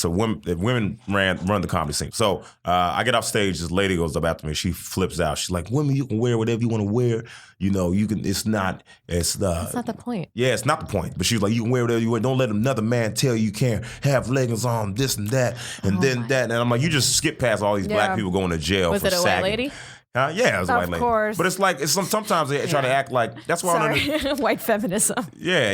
a women run the comedy scene. So I get off stage. This lady goes up after me. She flips out. She's like, "Women, you can wear whatever you want to wear. You know, you can. It's not. That's not the point. Yeah, it's not the point. But she was like, you can wear whatever you want. Don't let another man tell you can't have leggings on, this and that, and then that. And I'm like, you just skip past all these black Yeah. people going to jail Was for it a white sagging. lady? Yeah, it was a Of white lady. course. But it's like sometimes they try to act like that's why. I don't Sorry, white feminism. Yeah.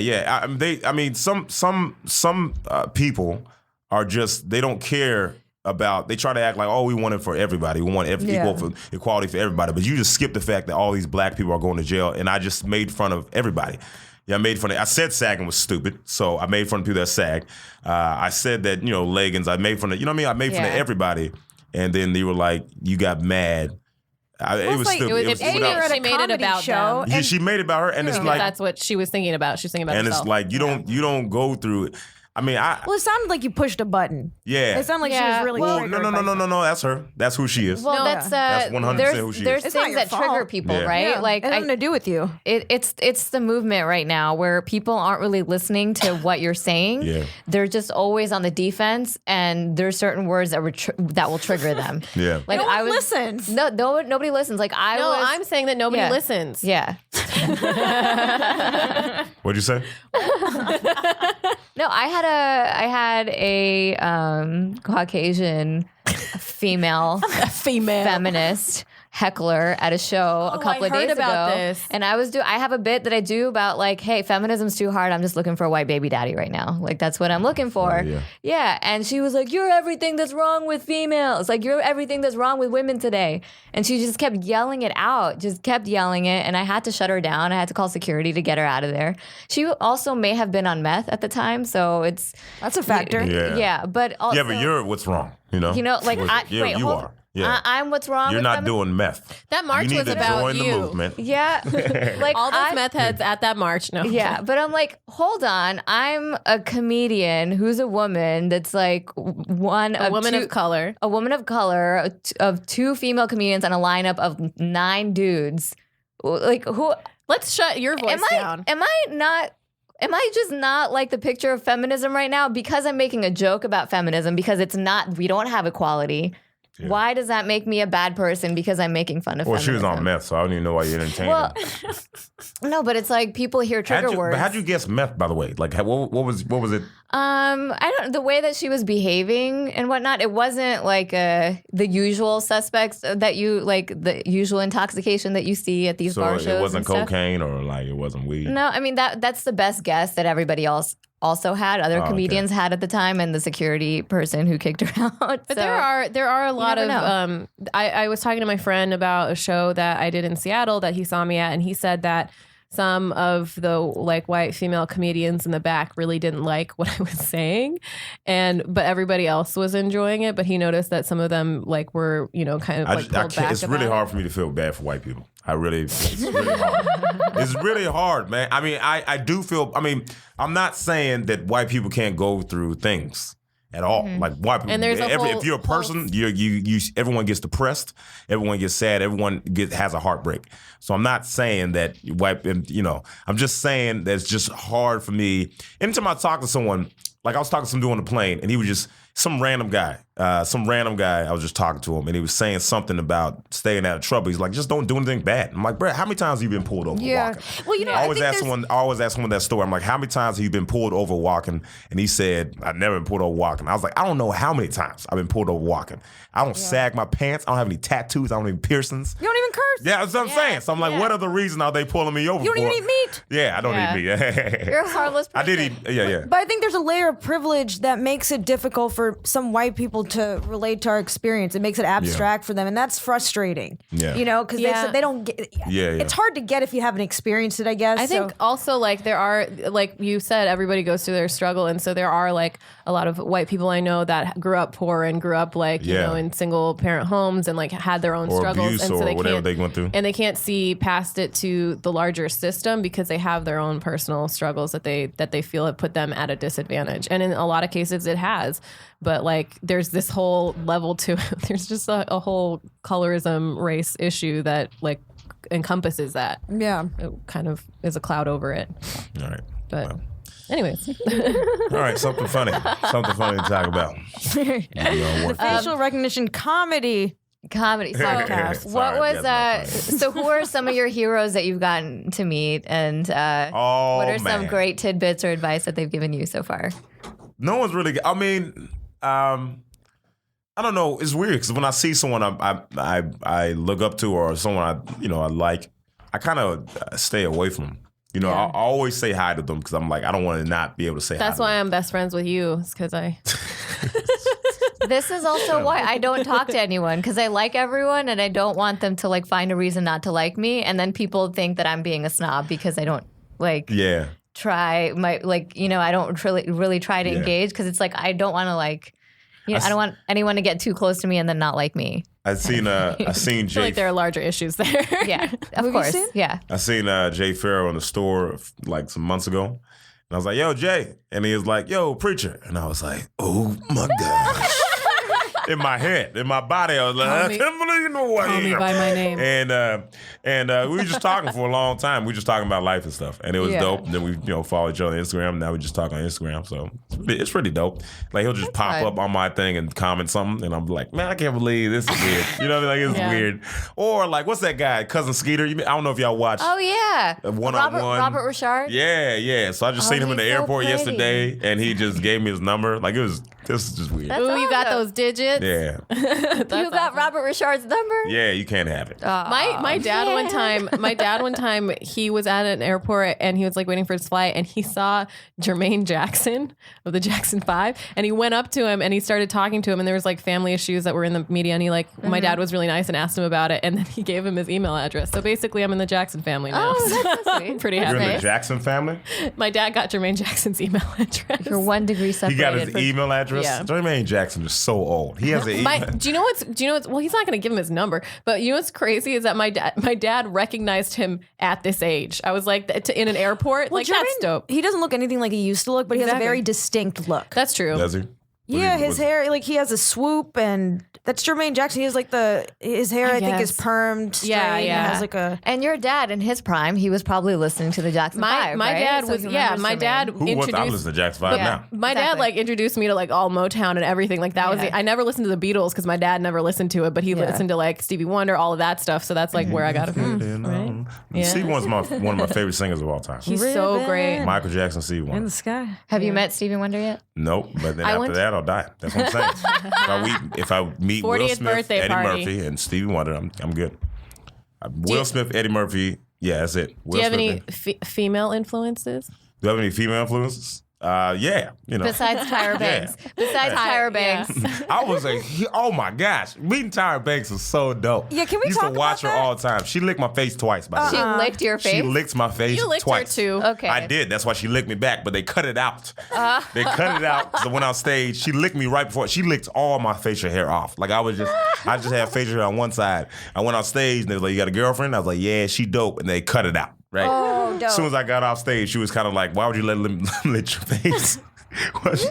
Some people are just, they don't care about, they try to act like, oh, we want it for everybody. We want equality for everybody. But you just skip the fact that all these black people are going to jail, and I just made fun of everybody. Yeah, I said sagging was stupid, so I made fun of people that sag. I said that, you know, leggings, I made fun of, you know what I mean? I made fun of Yeah. everybody, and then they were like, you got mad. It was like, stupid. it was- It was if without- you're at a She made it comedy about show, them. Yeah, and she made it about her, and it's If like, that's what she was thinking about. She's thinking about and herself. it's like you don't go through it. I mean, well, it sounded like you pushed a button. yeah. It sounded like she Yeah. was really Well, triggered. No. That's her. That's who she is. Well, No. that's That's 100% who she there's is. It's not things your that trigger fault. people, Yeah. right? Yeah, Like it had nothing to do with you. it's the movement right now where people aren't really listening to what you're saying. Yeah. They're just always on the defense, and there's certain words that that will trigger them. Yeah. Like No one I was listens. nobody listens. Like I'm saying that nobody Yeah. listens. Yeah. What'd you say? No, I had a Caucasian female Female. feminist heckler at a show a couple I of heard days about ago. this. And I have a bit that I do about like, hey, feminism's too hard. I'm just looking for a white baby daddy right now. Like that's what I'm looking for. Oh, yeah. Yeah. And she was like, you're everything that's wrong with females. Like you're everything that's wrong with women today. And she just kept yelling it out, just kept yelling it. And I had to shut her down. I had to call security to get her out of there. She also may have been on meth at the time. So it's, That's a factor. Yeah. yeah. But also, Yeah, but you're what's wrong, you know? you know, like Yeah, wait, you hold- are. Yeah. I'm what's wrong You're with not feminism? doing meth. That march you need was to about join you. the movement. Yeah. Like All those meth heads at that march. No. Yeah, but I'm like, hold on. I'm a comedian who's a woman that's like A woman of color. a woman of color of two female comedians on a lineup of 9 dudes. Like who Let's shut your voice down. Am I just not like the picture of feminism right now because I'm making a joke about feminism because it's not, we don't have equality. Why does that make me a bad person because I'm making fun of feminism? Well, she was on meth, so I don't even know why you entertained Well, her. no, but it's like people hear trigger words. But how'd you guess meth, by the way? Like, what was it? I don't. The way that she was behaving and whatnot, it wasn't like the usual suspects that you like, the usual intoxication that you see at these bar shows. So it wasn't and stuff. cocaine or like it wasn't weed. No, I mean that's the best guess that everybody else also had. Other comedians had at the time, and the security person who kicked her out. But there are a lot of know. I was talking to my friend about a show that I did in Seattle that he saw me at, and he said that some of the like white female comedians in the back really didn't like what I was saying, but everybody else was enjoying it. But he noticed that some of them like were kind of like pulled back. It's really hard for me to feel bad for white people. It's really hard. It's really hard, man. I mean, I do feel. I mean, I'm not saying that white people can't go through things at all. Like white people. And there's if you're a person, you everyone gets depressed, everyone gets sad, everyone has a heartbreak. So I'm not saying that I'm just saying that it's just hard for me. Anytime I talk to someone, like I was talking to some dude on the plane, and he was just some random guy. I was just talking to him, and he was saying something about staying out of trouble. He's like, just don't do anything bad. I'm like, bro, how many times have you been pulled over walking? Well, I always ask someone that story. I'm like, how many times have you been pulled over walking? And he said, I've never been pulled over walking. I was like, I don't know how many times I've been pulled over walking. I don't sag my pants. I don't have any tattoos. I don't have any piercings. You don't even curse. Yeah, that's what I'm saying. So I'm like, what other reason are they pulling me over You don't for? even eat meat. Yeah, I don't eat meat. You're a harmless person. I did eat, yeah. But I think there's a layer of privilege that makes it difficult for some white people to relate to our experience. It makes it abstract for them, and that's frustrating. Yeah. Because they don't get. Yeah. It's hard to get if you haven't experienced it, I guess. I think also like there are, like you said, everybody goes through their struggle, and so there are like a lot of white people I know that grew up poor and grew up like in single parent homes and like had their own or struggles, abuse, and so or they whatever can't, they went through, and they can't see past it to the larger system because they have their own personal struggles that they feel have put them at a disadvantage, and in a lot of cases it has. But like there's this whole level to there's just a whole colorism race issue that like encompasses that. Yeah. It kind of is a cloud over it. all right. But Well. anyways. All right, something funny to talk about. Facial recognition comedy. Comedy. So, Podcast. what was that's not so who are some of your heroes that you've gotten to meet, and Oh, what are some man. great tidbits or advice that they've given you so far? No one's really. I mean, I don't know. It's weird because when I see someone I look up to or someone I like, I kind of stay away from them. I always say hi to them because I'm like I don't want to not be able to say hi. That's to why them. I'm best friends with you, is because I. This is also why I don't talk to anyone, because I like everyone and I don't want them to like find a reason not to like me, and then people think that I'm being a snob because I don't like try my I don't really try to engage, because it's like I don't want to like I don't want anyone to get too close to me and then not like me. I seen I Jay. feel like there are larger issues there. Yeah, of you course. seen? Yeah. I seen Jay Farrow in the store like some months ago, and I was like, "Yo, Jay," and he was like, "Yo, preacher," and I was like, "Oh my gosh." In my head, in my body, I was like, I can't believe you know what Call me by my name. And we were just talking for a long time. We were just talking about life and stuff, and it was dope. And then we, follow each other on Instagram. Now we just talk on Instagram, so it's pretty dope. Like he'll just pop up on my thing and comment something, and I'm like, man, I can't believe this is weird. You know what I mean? Like it's weird. Or like, what's that guy, Cousin Skeeter? I don't know if y'all watch. Oh yeah. One-on-one. Robert Richard. Yeah. So I just seen him in the he's so airport pretty. yesterday, and he just gave me his number. Like this is just weird. That's Ooh, you got awesome. those digits. Yeah. You got Robert Richard's number? Yeah, you can't have it. My dad one time he was at an airport and he was like waiting for his flight, and he saw Jermaine Jackson of the Jackson 5, and he went up to him and he started talking to him, and there was like family issues that were in the media, and he my dad was really nice and asked him about it, and then he gave him his email address. So basically I'm in the Jackson family now. Oh, that's so sweet. I'm pretty You're happy. in the Jackson family? My dad got Jermaine Jackson's email address. You're 1 degree He separated. got his email address? Yeah. Jermaine Jackson is so old. He has an email. Do you know what's well, he's not going to give him his number, but you know what's crazy is that my dad recognized him at this age. I was like in an airport, Well, like that's Jermaine, dope. He doesn't look anything like he used to look, but he has a Exactly. very distinct look. That's true. Does he? Yeah, his hair, like he has a swoop, and that's Jermaine Jackson. He has like his hair, I think, is permed. Straight, Yeah. And has like a. And your dad, in his prime, he was probably listening to the Jackson Five. My right? dad So was he remembers my Jermaine. dad Who was introduced. I listen to Jackson 5 now? My dad like introduced me to like all Motown and everything. Like that was I never listened to the Beatles because my dad never listened to it, but he listened to like Stevie Wonder, all of that stuff. So that's like where I got it from. Right? Yeah. Stevie Wonder's one of my favorite singers of all time. He's so great. Michael Jackson, Stevie In Wonder. the sky. Have you met Stevie Wonder yet? Nope, but then after that, I'll die. That's what I'm saying. If I meet Will 40th Smith, birthday Eddie party. Murphy, and Stevie Wonder, I'm good. Will Smith, Eddie Murphy, yeah, that's it. Do you have any female influences? Do I have any female influences? Yeah, you know. Besides Tyra Banks. Besides Tyra Banks. I was like, oh my gosh, meeting Tyra Banks was so dope. Yeah, can we used talk to watch about her all the time. She licked my face twice, by the She way. licked your face? She licked my face You licked twice. her too. Okay. I did. That's why she licked me back, but they cut it out. They cut it out. So when on stage, she licked me right before. She licked all my facial hair off. Like I just had facial hair on one side. I went on stage and they was like, "You got a girlfriend?" I was like, "Yeah, she dope," and they cut it out. Right. Oh, dope. As soon as I got off stage, she was kind of like, "Why would you let him lick your face?"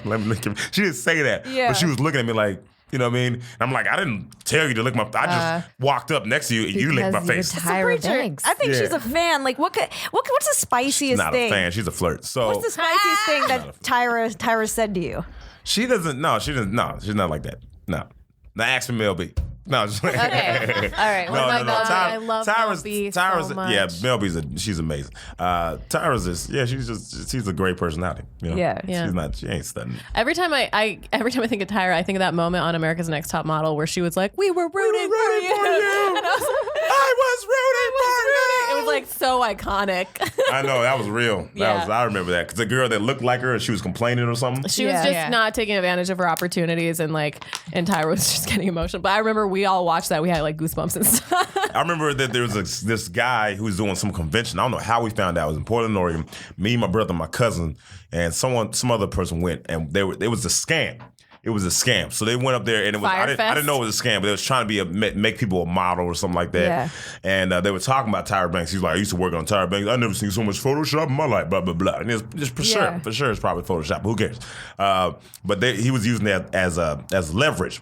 Let me lick him. She didn't say that, but she was looking at me like, you know what I mean? And I'm like, I didn't tell you to lick my. I just walked up next to you and you licked my face. Tyra Banks. I think she's a fan. Like, what's the spiciest She's not thing? a fan. She's a flirt. So What's the spiciest thing that Tyra said to you? she doesn't. No, she doesn't. No, she's not like that. No. Now ask me Mel B. No, just Okay. All right. No. I love Mel B so much. Yeah, Mel B's she's amazing. Tyra's she's a great personality. You know? Yeah. She ain't studying. Every time I think of Tyra, I think of that moment on America's Next Top Model where she was like, "We were rooting for you." And I was rooting for you. it was like so iconic. I know that was real. I remember that because the girl that looked like her, she was complaining or something. She was just not taking advantage of her opportunities, and Tyra was just getting emotional. But I remember we all watched that. We had like goosebumps and stuff. I remember that there was this guy who was doing some convention. I don't know how we found out. It was in Portland, Oregon. Me, my brother, my cousin, and some other person went, and it was a scam. It was a scam. So they went up there, and it was I didn't know it was a scam, but they was trying to make people a model or something like that. Yeah. And they were talking about Tyra Banks. He's like, I used to work on Tyra Banks. I never seen so much Photoshop in my life. Blah blah blah. And it's just for sure, it's probably Photoshop. But who cares? But he was using that as leverage,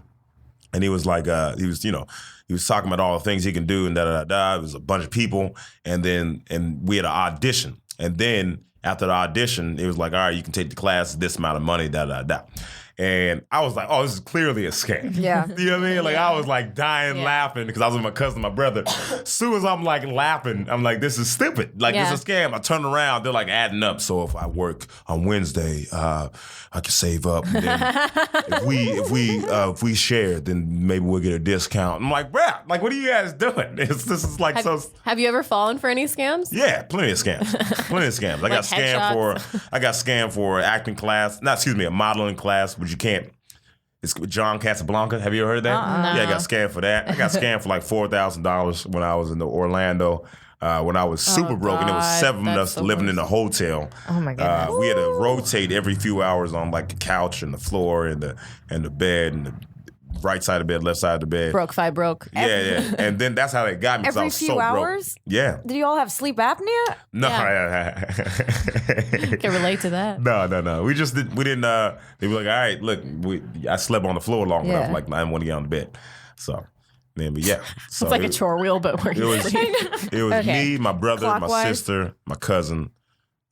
and he was like, he was talking about all the things he can do and da da da da. It was a bunch of people, and we had an audition, and then after the audition, it was like, all right, you can take the class, this amount of money, da da da. And I was like, oh, this is clearly a scam. Yeah. You know what I mean? Like, I was like dying laughing because I was with my cousin, my brother. As soon as I'm like laughing, I'm like, this is stupid. Like, this is a scam. I turn around, they're like adding up. So if I work on Wednesday, I can save up. And then if we share, then maybe we'll get a discount. I'm like, bruh, like, what are you guys doing? This is like Have you ever fallen for any scams? Yeah, plenty of scams. I got scammed for acting class. A modeling class, which you can't. It's with John Casablanca. Have you ever heard that? No. Yeah, I got scammed for that. I got scammed for like $4,000 when I was in Orlando. When I was super broke, and there was 7 of us living in a hotel. Oh my goodness. We had to rotate every few hours on like the couch and the floor and the bed and the right side of the bed, left side of the bed. Broke, five broke. Yeah. And then that's how they got me because I Every was few so hours? broke. Yeah. Did you all have sleep apnea? No. Can relate to that. No. We didn't. They were like, all right, look, I slept on the floor long enough. Like, I didn't want to get on the bed. So, man, but yeah. So It's like a chore wheel, but where you sleep. It was me, my brother, my Clockwise? sister, my cousin,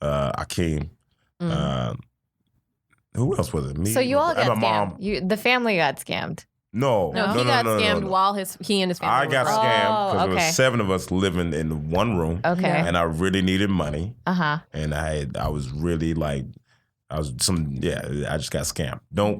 Akeem. Who else was it? Me. So you all and got my mom. scammed. The family got scammed. No, No, he got scammed while he and his family I were got broke. scammed because there okay. was 7 of us living in one room. Okay. And I really needed money. Uh-huh. And I was really like, I just got scammed.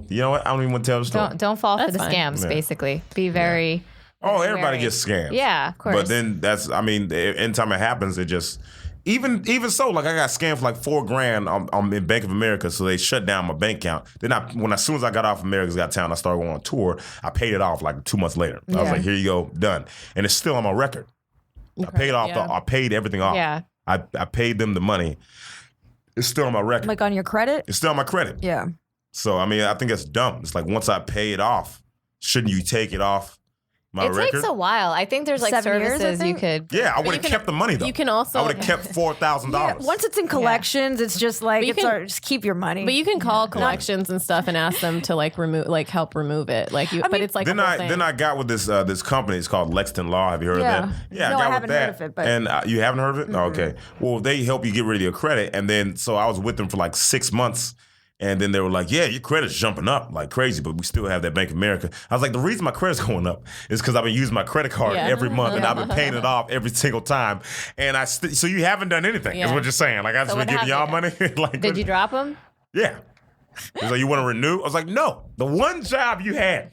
You know what? I don't even want to tell the story. Don't fall for That's the fine. scams, Yeah. basically. Be very Everybody very- gets scammed. Yeah, of course. But then anytime it happens, it just, even so, like I got scammed for like $4,000. I'm in Bank of America, so they shut down my bank account. Then as soon as I got off America's Got Talent, I started going on tour. I paid it off like 2 months later. I was like, here you go, done. And it's still on my record. I paid off. I paid everything off. Yeah. I paid them the money. It's still on my record. Like on your credit? It's still on my credit. Yeah. So I mean, I think it's dumb. It's like once I pay it off, shouldn't you take it off It takes a while. I think there's like 7 years, I services you think? could. Yeah, I would have kept the money though. You can also I would have kept $4,000. Yeah, once it's in collections, it's just like just keep your money. But you can call collections and stuff and ask them to like help remove it. Like you, but it's like then I got with this company. It's called Lexington Law. Have you heard of that? Yeah, No, I got I haven't with that. heard of it, but- And you haven't heard of it? Okay. Well, they help you get rid of your credit, and then so I was with them for like 6 months. And then they were like, yeah, your credit's jumping up like crazy, but we still have that Bank of America. I was like, the reason my credit's going up is because I've been using my credit card every month and I've been paying it off every single time. And so you haven't done anything, is what you're saying. Like, I've just been giving y'all money. Like, Did you drop them? Yeah. He's like, you want to renew? I was like, no. The one job you had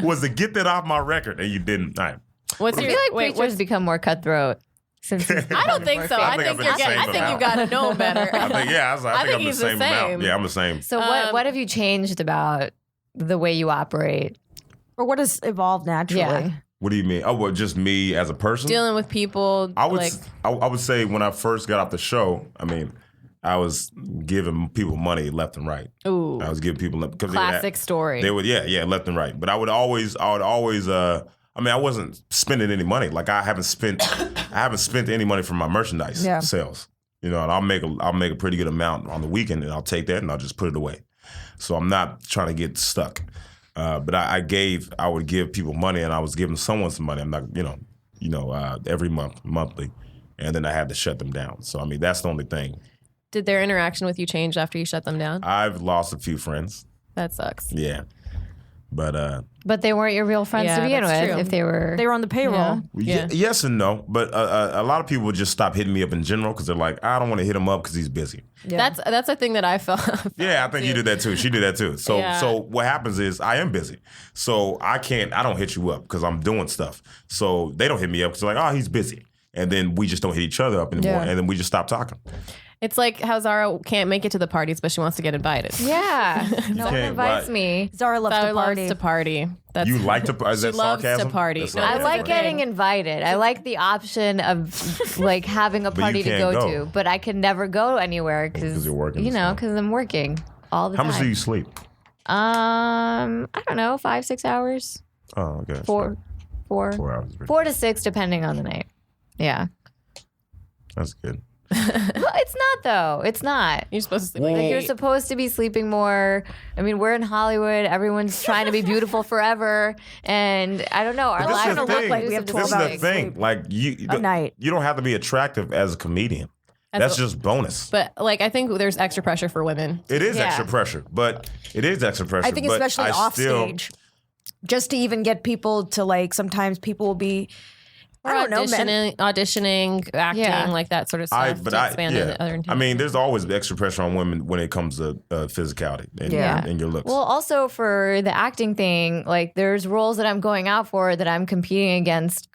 was to get that off my record, and you didn't. All right. I feel like preachers become more cutthroat. Since I don't think so. I think you got to know better. I think I'm the same amount. Yeah, I'm the same. So what have you changed about the way you operate? Or what has evolved naturally? Yeah. What do you mean? Oh, well, just me as a person? Dealing with people. I would say when I first got off the show, I mean, I was giving people money left and right. Ooh. I was giving people classic story. They would, left and right. But I would always. I mean, I wasn't spending any money. Like I haven't spent any money from my merchandise sales. You know, and I'll make a pretty good amount on the weekend, and I'll take that and I'll just put it away. So I'm not trying to get stuck. But I would give people money, and I was giving someone some money. I'm not, every monthly, and then I had to shut them down. So I mean, that's the only thing. Did their interaction with you change after you shut them down? I've lost a few friends. That sucks. Yeah. But they weren't your real friends to begin with. True. If they were on the payroll. Yes and no. But a lot of people just stop hitting me up in general because they're like, I don't want to hit him up because he's busy. Yeah. That's a thing that I felt. Yeah, I think you did that too. She did that too. So what happens is I am busy. So I don't hit you up because I'm doing stuff. So they don't hit me up because they're like, oh, he's busy. And then we just don't hit each other up anymore. And then we just stop talking. It's like how Zara can't make it to the parties, but she wants to get invited. Yeah. No one invites me. Zara loves to party. Loves to party. You like to party? Is that loves sarcasm? to party. That's No, I like getting invited. I like the option of like having a party to can't go go. to, but I can never go anywhere because you're working. because I'm working all the time. How much do you sleep? I don't know, 5-6 hours. Oh, okay. 4 hours. 4 to 6 depending on the night. Yeah. That's good. Well, it's not though. It's not. You're supposed to sleep Like you're supposed to be sleeping more. I mean, we're in Hollywood. Everyone's trying to be beautiful forever, and I don't know. Our lives look like we have 12 This is the thing. Like a night. You don't have to be attractive as a comedian. That's just bonus. But like, I think there's extra pressure for women. It is extra pressure, but it is extra pressure. I think but especially off stage, just to even get people to like. Sometimes people will be. I don't know, auditioning, acting, like that sort of stuff. I mean, there's always extra pressure on women when it comes to physicality and your looks. Well, also for the acting thing, like there's roles that I'm going out for that I'm competing against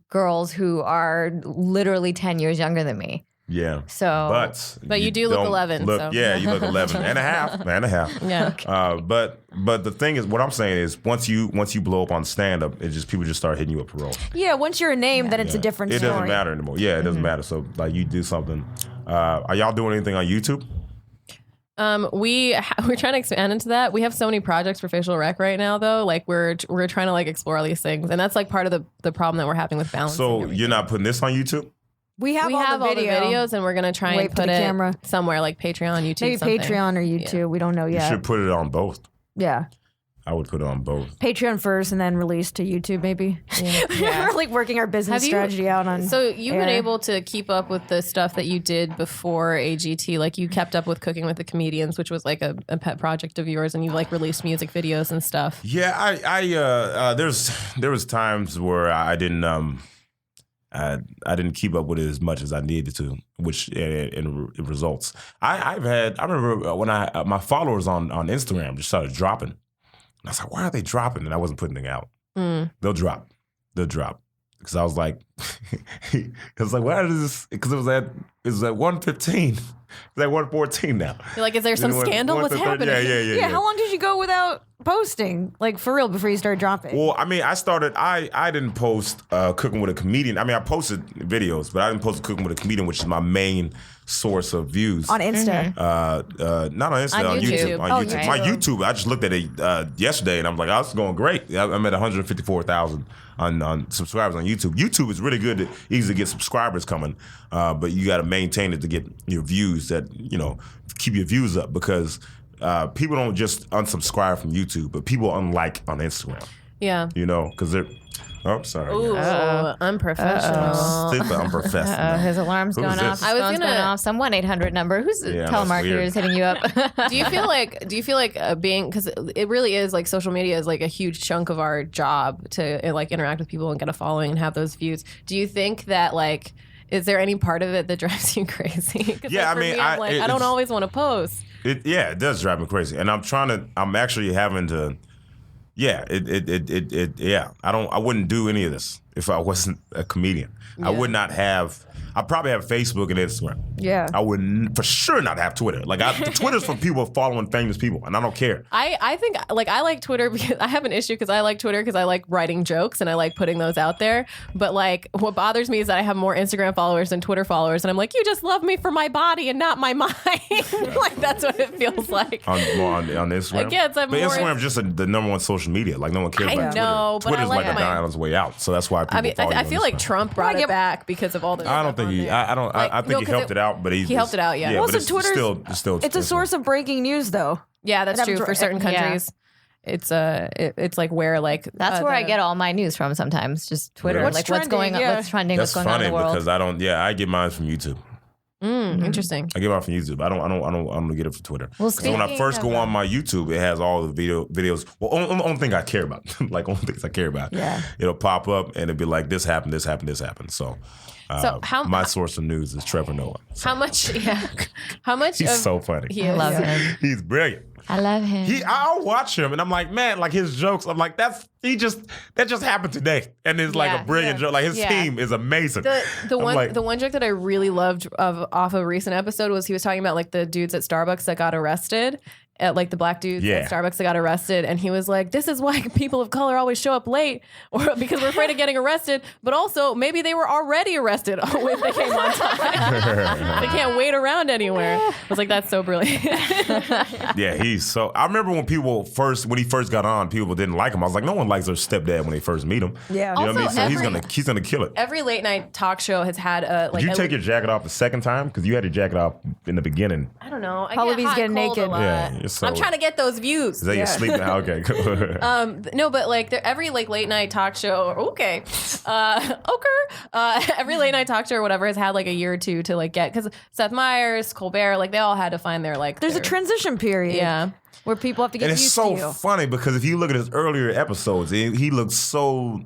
girls who are literally 10 years younger than me. Yeah. So, but you do look 11. Yeah, you look 11 and a half. Yeah. But the thing is, what I'm saying is, once you blow up on stand up, people just start hitting you up for roles. Yeah. Once you're a name, then it's a different story. It doesn't matter anymore. Yeah, it doesn't matter. So like, you do something. Are y'all doing anything on YouTube? We're trying to expand into that. We have so many projects for facial rec right now, though. Like we're trying to like explore all these things, and that's like part of the problem that we're having with balance. So you're not putting this on YouTube? We have all the videos, and we're gonna try and put it camera. somewhere like Patreon, YouTube, maybe something. Patreon or YouTube. Yeah. We don't know yet. You should put it on both. Yeah. I would put it on both. Patreon first, and then release to YouTube, maybe. Yeah. We're like working our business strategy out on. So you've been able to keep up with the stuff that you did before AGT. Like you kept up with Cooking with the Comedians, which was like a pet project of yours, and you like released music videos and stuff. Yeah, there was times where I didn't keep up with it as much as I needed to, which in results. I remember when my followers on Instagram just started dropping. And I was like, why are they dropping? And I wasn't putting it out. They'll drop. Because I was like, why is this? Because it was at 1:15. It's at 1:14 now. You're like, is there some scandal? What's happening? Yeah. How long did you go without posting, like for real, before you started dropping? Well, I mean, I didn't post Cooking with a Comedian. I mean, I posted videos, but I didn't post Cooking with a Comedian, which is my main source of views. On Insta? Not on Insta, on YouTube. On YouTube. Right. My YouTube, I just looked at it yesterday, and I'm like, oh, this is going great. I'm at 154,000 on subscribers on YouTube. YouTube is really good to easily get subscribers coming, but you got to maintain it to get your views that, keep your views up, because people don't just unsubscribe from YouTube, but people unlike on Instagram. Yeah. Because they're... Oh, sorry. Ooh, unprofessional. Stupid unprofessional. His alarm's Who's going this? off. His phone's going off. Some 1-800 number. Who's the telemarketer is hitting you up? Do you feel like being, because it really is like social media is like a huge chunk of our job to like interact with people and get a following and have those views. Do you think that like, is there any part of it that drives you crazy? Yeah, like, for me, I don't always want to post. It does drive me crazy, and I'm actually having to. Yeah, I wouldn't do any of this if I wasn't a comedian. Yeah. I'd probably have Facebook and Instagram. Yeah. I would for sure not have Twitter. Like, Twitter's for people following famous people, and I don't care. I think, like, I like Twitter because I have an issue because I like Twitter because I like writing jokes and I like putting those out there. But, like, what bothers me is that I have more Instagram followers than Twitter followers, and I'm like, you just love me for my body and not my mind. Like, that's what it feels like. On Instagram? I guess I'm but more... Instagram is just the number one social media. Like, no one cares about Twitter. I know, but Twitter's I like like a dying on its way out, so that's why people follow you I feel on like Instagram. Trump brought it back because of all the... I don't think I think he helped it out, but he helped it out, yeah. Yeah, Also, but it's Twitter's still it's a source of breaking news, though. Yeah, that's true. For certain countries, it's like where like that's where I get all my news from sometimes. Just Twitter, What's like what's going on, what's trending, That's what's going on in the world. because I get mine from YouTube. Interesting. I get mine from YouTube. I don't get it from Twitter. Well, because when I first go on my YouTube, it has all the videos. Well, only thing I care about, like only things I care about. Yeah. It'll pop up and it'll be like, this happened, this happened, this happened. So my source of news is Trevor Noah. So. How much? He's so funny. I love him. He's brilliant. I love him. I'll watch him and I'm like, man, like his jokes. I'm like, that just happened today, and it's like a brilliant joke. Like his team is amazing. The one joke that I really loved off a recent episode was he was talking about like the dudes at Starbucks that got arrested. Like the black dudes at Starbucks that got arrested, and he was like, this is why people of color always show up late, or because we're afraid of getting arrested, but also maybe they were already arrested when they came on time. They can't wait around anywhere. I was like, that's so brilliant. Yeah, I remember when he first got on, people didn't like him. I was like, no one likes their stepdad when they first meet him. Yeah. You know what I mean? Also, So he's gonna kill it. Every late night talk show has had a like. Did you take your jacket off the second time? Because you had your jacket off in the beginning. I don't know. Paula's getting naked. Yeah, I'm trying to get those views. Is that your sleep now? Okay, cool. No, but like every like late night talk show, every late night talk show or whatever has had like a year or two to like get, because Seth Meyers, Colbert, like they all had to find their like. There's a transition period. Yeah. Where people have to get and used to you. it's so funny because if you look at his earlier episodes, he looks so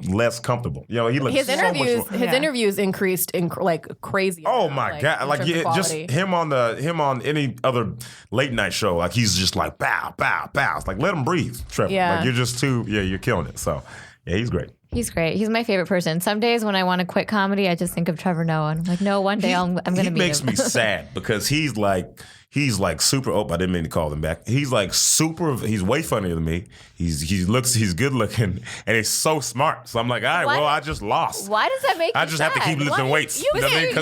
less comfortable. You know, he looks his so much more. His interviews increased like crazy. Oh my god! Like just him on any other late night show, like he's just like bow, bow, bow. It's like let him breathe, Trevor. Yeah. Like you're just you're killing it. So yeah, he's great. He's great. He's my favorite person. Some days when I want to quit comedy, I just think of Trevor Noah. I'm like, no, one day I'm going to meet him. He makes me sad because he's like super. Oh, I didn't mean to call him back. He's like super. He's way funnier than me. He's good looking, and he's so smart. So I'm like, all right, well, I just lost. Why does that make you I just have to keep lifting weights. You can't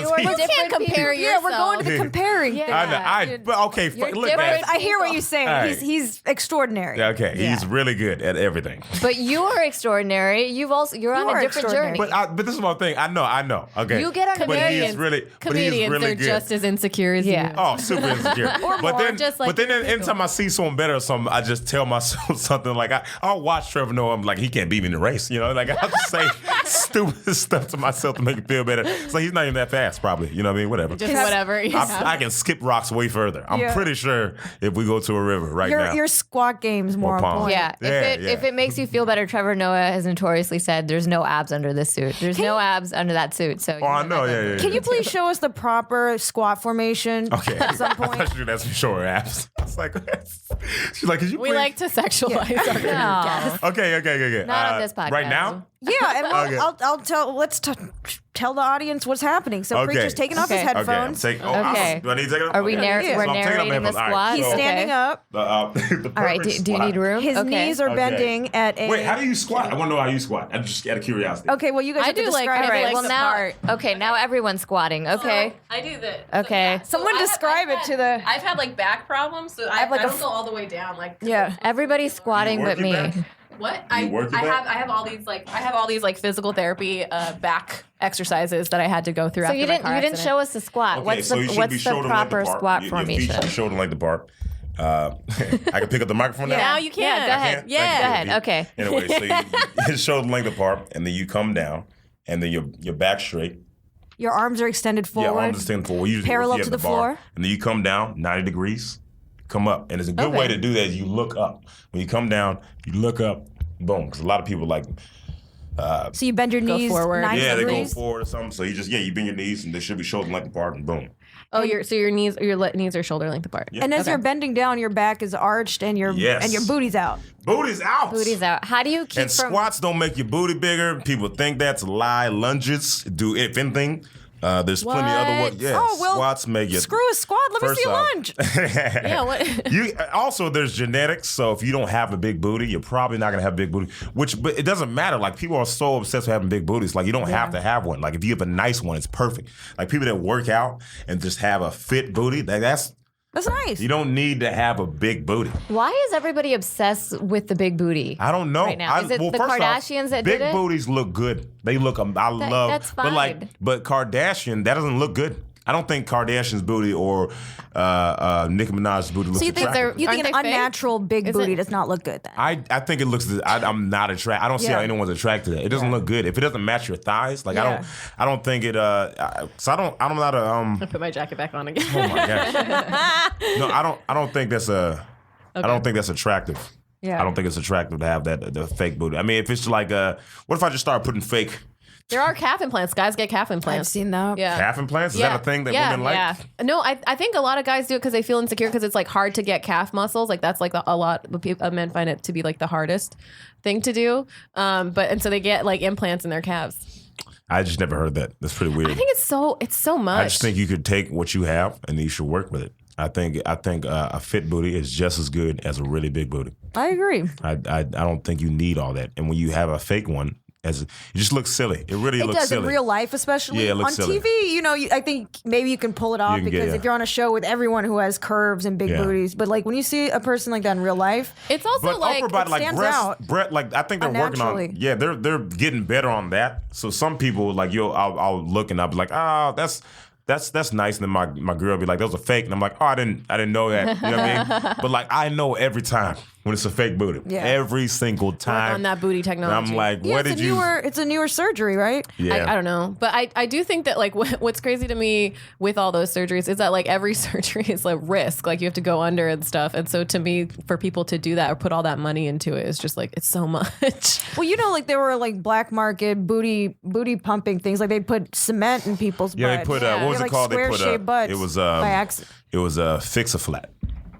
compare yourself. Yeah, we're going to the comparing thing. Okay, look, man. I hear what you're saying. Right. He's extraordinary. Okay, he's really good at everything. But you are extraordinary. You're on a different journey. But this is my thing. I know. Okay, you get on comedians. Comedians are just as insecure as you. Oh, super insecure. But then anytime I see someone better or something, I just tell myself something like I'll watch Trevor Noah. I'm like, he can't beat me in the race. You know, like I'll just say stupid stuff to myself to make me feel better. So he's not even that fast, probably. You know what I mean? Whatever. Just whatever. I can skip rocks way further. I'm pretty sure if we go to a river now. Your squat game's more on point. Yeah. If it makes you feel better, Trevor Noah has notoriously said there's no abs under this suit. There's no abs under that suit. So I know. Yeah. Can you please show us the proper squat formation? Okay. At some point. I thought you asked me to show her abs. It's like she's like, could you? We please? like to sexualize our No. Okay. Not on this podcast. Right now? Yeah, and let's tell the audience what's happening. So Okay. Preacher's taking off his Okay. headphones. Okay. Do I need to take it off? Are we Okay. we're So I'm taking off narrating the headphones. All squat? right, He's so standing up. The All right. perfect Do you squat. need room? His Okay. knees are Okay. bending at a. Wait, how do you squat? I want to know how you squat. I'm just out of curiosity. Okay, well, you guys I have to do, like, describe I All do, it. right. like, Well, now. part. Okay. Now everyone's squatting. Okay. I do this. Okay. Someone describe it to the. I've had like back problems, so I have, like, I a don't f- go all the way down. Like Yeah. Everybody's squatting You work but your me. back? what? You work your back? I have all these like physical therapy back exercises that I had to go through. So after you my didn't car you didn't accident. show us the squat. Okay, What's so the you should be what's the shoulder length proper apart. squat Your formation? feet should be shoulder length apart. I can pick up the microphone now. Now you can. Yeah, go ahead. Thank Yeah, you. go ahead. Okay. Anyway, so you shoulder length apart, and then you come down, and then your back straight. Your arms are extended forward. Yeah, arms extended forward. Usually Parallel you to have the bar, floor. and then you come down 90 degrees, come up, and it's a good Okay. way to do that. Is you look up. When you come down, you look up, boom. Because a lot of people like. So you bend your knees forward. 90 Yeah, they go degrees. forward or something. So you bend your knees, and they should be shoulder length apart, and boom. Oh, your knees are shoulder length apart. Yeah. And as you're bending down, your back is arched and your Yes. booty's out. Booty's out. Booty's out. How do you keep And from? squats don't make your booty bigger. People think that's a lie. Lunges do, if anything. There's plenty of other What? ones. Yeah, Oh, well, squats make you. Screw a squat. Let me First see a off- lunge. Yeah, what? You also there's genetics, so if you don't have a big booty, you're probably not gonna have a big booty. But it doesn't matter. Like people are so obsessed with having big booties. Like you don't have to have one. Like if you have a nice one, it's perfect. Like people that work out and just have a fit booty, that's That's nice. you don't need to have a big booty. Why is everybody obsessed with the big booty? I don't know. Right now. Is it the first off, Kardashians that big did it? booties look good. They look. I love. that's But fine. but Kardashian, that doesn't look good. I don't think Kardashian's booty or Nicki Minaj's booty looks So you think attractive. you think Aren't an they fake? unnatural big Is booty it- does not look good then? I think it looks. I'm not attracted. I don't see Yeah. how anyone's attracted to it. It doesn't look good if it doesn't match your thighs. Like Yeah. I don't think it. So I'm not a. I put my jacket back on again. Oh my gosh. No, I don't think that's a. I don't think that's attractive. Yeah. I don't think it's attractive to have the fake booty. I mean, if it's like what if I just start putting fake There are calf implants. Guys get calf I've implants. seen that. Yeah. calf implants? Is that a thing that women like? Yeah. No, I think a lot of guys do it because they feel insecure because it's like hard to get calf muscles. Like that's like a lot of men find it to be like the hardest thing to do. And so they get like implants in their calves. I just never heard that. That's pretty weird. I think it's so much. I just think you could take what you have and you should work with it. I think a fit booty is just as good as a really big booty. I agree. I don't think you need all that. And when you have a fake one, it just looks silly. It really It looks does silly. in real life, especially Yeah, it on looks silly. TV. I think maybe you can pull it off You can get- because yeah. if you're on a show with everyone who has curves and big Yeah. booties, but like when you see a person like that in real life, it's also But like upper body, like stands breast, out like I think they're working on. unnaturally. Yeah, they're getting better on that. So some people like I'll look and I'll be like, oh, that's nice. And then my girl will be like, those are fake. And I'm like, oh, I didn't know that. You know what I mean? But like I know every time when it's a fake booty. Yeah. Every single time. on that booty And technology. I'm like, yeah, what it's did you? it's a newer surgery, right? Yeah. I don't know, but I do think that like what's crazy to me with all those surgeries is that like every surgery is a risk. Like you have to go under and stuff. And so to me, for people to do that or put all that money into it is just like it's so much. Well, like there were like black market booty pumping things. Like they put cement in people's butts. Yeah, they put what was They it called? They put square-shaped butts it was by accident. it was Fix-A-Flat.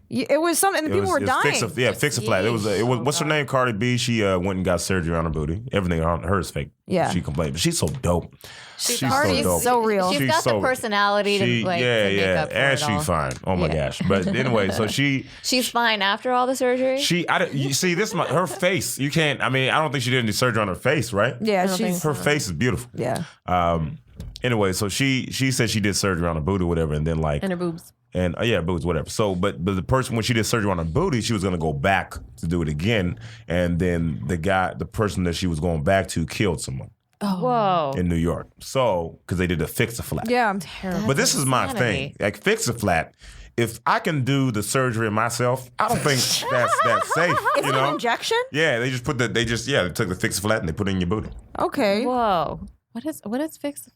It was something, and people were dying. Fix-A-Flat. It was what's her name? Cardi B. She went and got surgery on her booty. Everything on her is fake. Yeah. She complained, but she's so dope. She's Cardi's so dope. so real. She's got the personality to like to make up for and it all. she's fine. Oh my gosh! But anyway, so She's fine after all the surgery. you see this her face. You can't. I mean, I don't think she did any surgery on her face, right? Yeah, Her face is beautiful. Yeah. Anyway, so she said she did surgery on her booty, or whatever, and then like And her boobs. and boobs, whatever. So, but the person when she did surgery on her booty, she was gonna go back to do it again, and then the person that she was going back to killed someone Whoa. in New York. So, because they did a Fix-A-Flat. Yeah. But this is my insanity. thing. Like Fix-A-Flat, if I can do the surgery myself, I don't think that's safe. It's an injection? Yeah, they just they took the Fix-A-Flat and they put it in your booty. Okay. Whoa. What is fixed?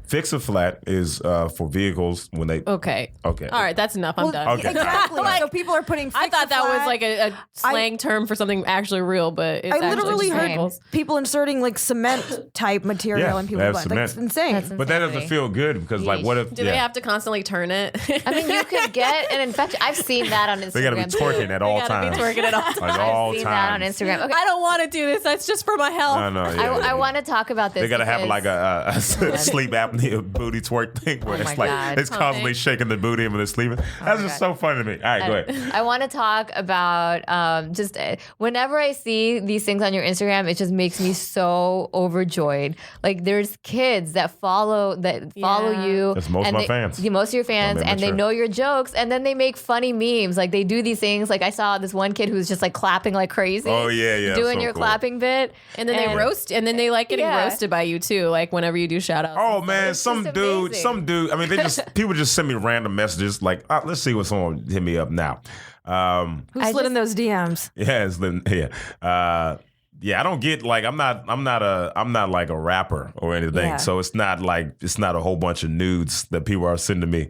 Fix-A-Flat is for vehicles when they. Okay. Okay. All right, that's enough. I'm done. Okay. Exactly. So people are putting I thought that was Fix-A-Flat. like a slang term for something actually real, but it's I literally actually just heard vehicles. people inserting like cement type material Yeah, in they people's have butts. Like, cement. it's insane. That's But that doesn't feel good because, like, what if. Do they have to constantly turn it? I mean, you could get an infection. I've seen that on Instagram. They got to be twerking at all Gotta be times. twerking at all times. At all I've seen that on times. Instagram. Okay. I don't want to do this. That's just for my health. I know. Yeah, I want to talk about this. They got to have because- like a sleep apnea booty twerk thing where it's like God. it's constantly shaking the booty when they're sleeping. That's just so funny to me. All right, go ahead. I want to talk about just whenever I see these things on your Instagram, it just makes me so overjoyed. Like there's kids that follow you. That's most of my fans. Most of your fans, and they know your jokes, and then they make funny memes. Like they do these things. Like I saw this one kid who's just like clapping like crazy. Oh yeah, doing so your cool. clapping bit, and then they roast, and then they like getting roasted by you too. Like whenever you do shout outs. Oh man, some dude. I mean, people just send me random messages like, let's see what someone hit me up now. Who slid in those DMs? Yeah, I don't get like I'm not like a rapper or anything. Yeah. So it's not a whole bunch of nudes that people are sending me.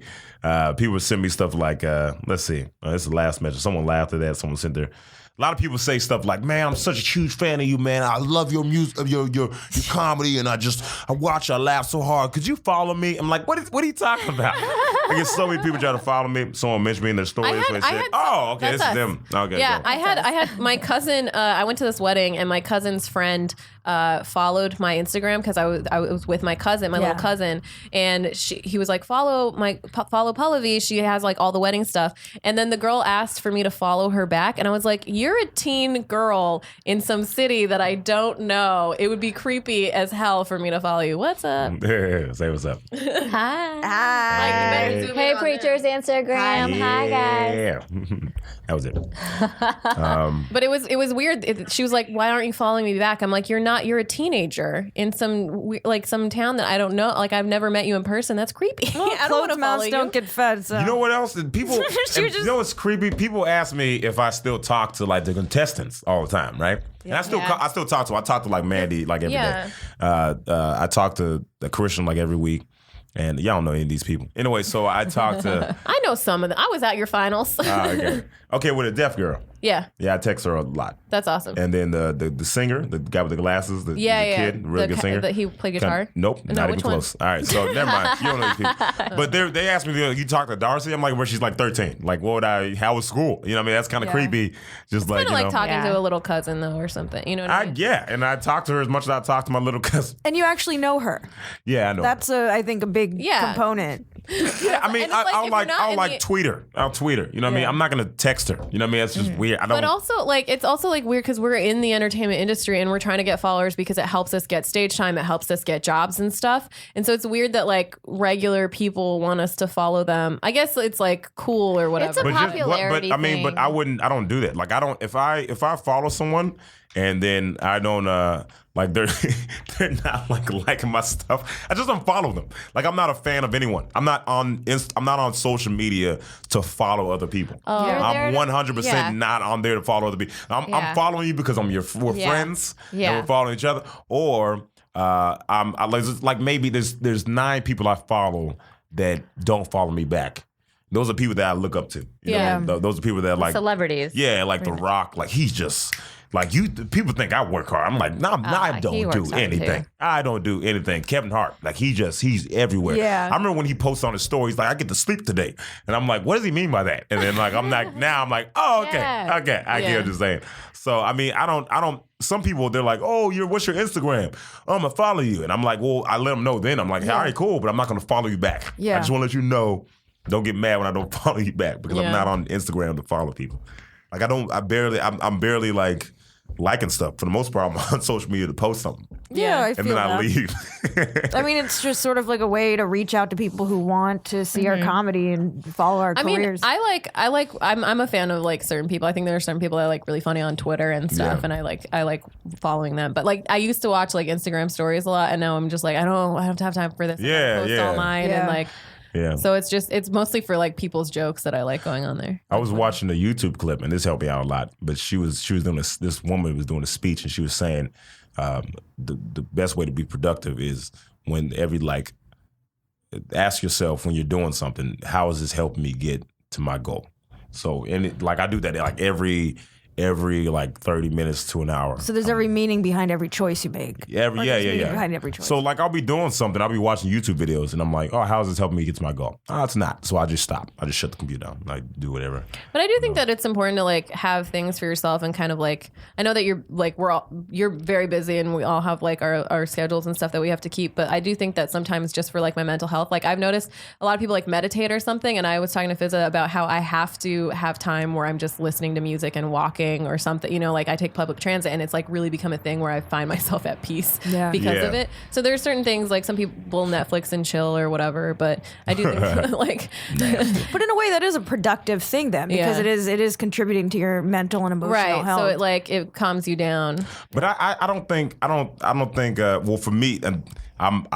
People send me stuff like let's see. This is the last message. Someone laughed at that. Someone sent there. A lot of people say stuff like, "Man, I'm such a huge fan of you, man. I love your music, your comedy, and I watch, I laugh so hard. Could you follow me?" I'm like, "What are you talking about?" I get so many people try to follow me. Someone mentioned me in their stories. Okay, this is them. Okay, yeah, go. I had my cousin. I went to this wedding, and my cousin's friend followed my Instagram because I was with my cousin, my little cousin, and he was like, follow Pallavi. She has like all the wedding stuff, and then the girl asked for me to follow her back, and I was like, you're a teen girl in some city that I don't know. It would be creepy as hell for me to follow you. What's up? Yeah, say what's up. Hi. Hey, Preacher's Instagram. Hi, guys. Yeah, that was it. But it was weird. She was like, "Why aren't you following me back?" I'm like, "You're not. You're a teenager in some town that I don't know. Like I've never met you in person. That's creepy. I don't want to follow you." Don't get fed. So. You know what else? People. You know what's creepy? People ask me if I still talk to like the contestants all the time, right? Yeah. And I still talk to them. I talk to like Mandy like every day. I talk to the Christian like every week. And y'all don't know any of these people. Anyway, so I talked to... I know some of them. I was at your finals. Okay, with a deaf girl. Yeah. Yeah, I text her a lot. That's awesome. And then the singer, the guy with the glasses, the kid, really good singer. He played guitar? Nope, not even close. All right, so never mind. You don't know these people. But they asked me, you talk to Darcy? I'm like, well, she's like 13. Like, how was school? You know what I mean? That's kind of creepy. Just like, kind of like talking to a little cousin, though, or something. You know what I mean? Yeah, and I talk to her as much as I talk to my little cousin. And you actually know her. Yeah, I know. That's I think a big component. Yeah, I mean, I'll tweet her. I'll tweet her. You know what I mean? I'm not gonna text her. You know what I mean? That's just weird. But also, like, it's also like weird because we're in the entertainment industry and we're trying to get followers because it helps us get stage time. It helps us get jobs and stuff. And so it's weird that like regular people want us to follow them. I guess it's like cool or whatever. It's a popularity thing. But I don't do that. Like if I follow someone and then I don't like they're not like liking my stuff, I just unfollow them. Like I'm not a fan of anyone. I'm not on social media to follow other people. I'm 100% not on there to follow other people. I'm following you because we're friends and we're following each other. Or like maybe there's 9 people I follow that don't follow me back. Those are people that I look up to. You know? Those are people that like celebrities. Yeah, like The Rock. Like he's just like you. People think I work hard. I'm like, I don't do anything. I don't do anything. Kevin Hart, like he's everywhere. Yeah. I remember when he posts on his story, he's like, I get to sleep today, and I'm like, what does he mean by that? And then like I'm like, I'm like, oh okay, I get what you're saying. So I mean, I don't. Some people they're like, oh, what's your Instagram? Oh, I'm gonna follow you, and I'm like, well, I let them know. Then I'm like, hey, all right, cool, but I'm not gonna follow you back. Yeah. I just want to let you know. Don't get mad when I don't follow you back because I'm not on Instagram to follow people. Like I'm barely like liking stuff. For the most part, I'm on social media to post something. Yeah, I feel and then that. I leave. I mean, it's just sort of like a way to reach out to people who want to see our comedy and follow our careers. I mean, I'm a fan of like certain people. I think there are certain people that are like really funny on Twitter and stuff, and I like following them. But like I used to watch like Instagram stories a lot, and now I'm just like I don't have time for this. I post all mine and like. Yeah. So it's mostly for like people's jokes that I like going on there. I was watching a YouTube clip and this helped me out a lot. But she was doing this woman was doing a speech and she was saying the best way to be productive is when ask yourself when you're doing something, how is this helping me get to my goal? So like I do that like every every like 30 minutes to an hour. So there's every meaning behind every choice you make. Yeah. Behind every choice. So like I'll be doing something, I'll be watching YouTube videos, and I'm like, oh, how is this helping me get to my goal? Oh, it's not. So I just stop. I just shut the computer down. Like do whatever. But I do think that it's important to like have things for yourself and kind of like, I know that you're like, you're very busy and we all have like our schedules and stuff that we have to keep. But I do think that sometimes just for like my mental health, like I've noticed a lot of people like meditate or something. And I was talking to Fizza about how I have to have time where I'm just listening to music and walking or something, you know, like I take public transit and it's like really become a thing where I find myself at peace because of it. So there's certain things like some people Netflix and chill or whatever, but I do think that, like, but in a way that is a productive thing then, because it is contributing to your mental and emotional health. So it like it calms you down. But I don't think well for me, and I'm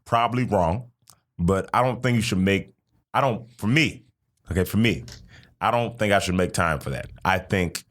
probably wrong, but I don't think you should make I don't think I should make time for that. I think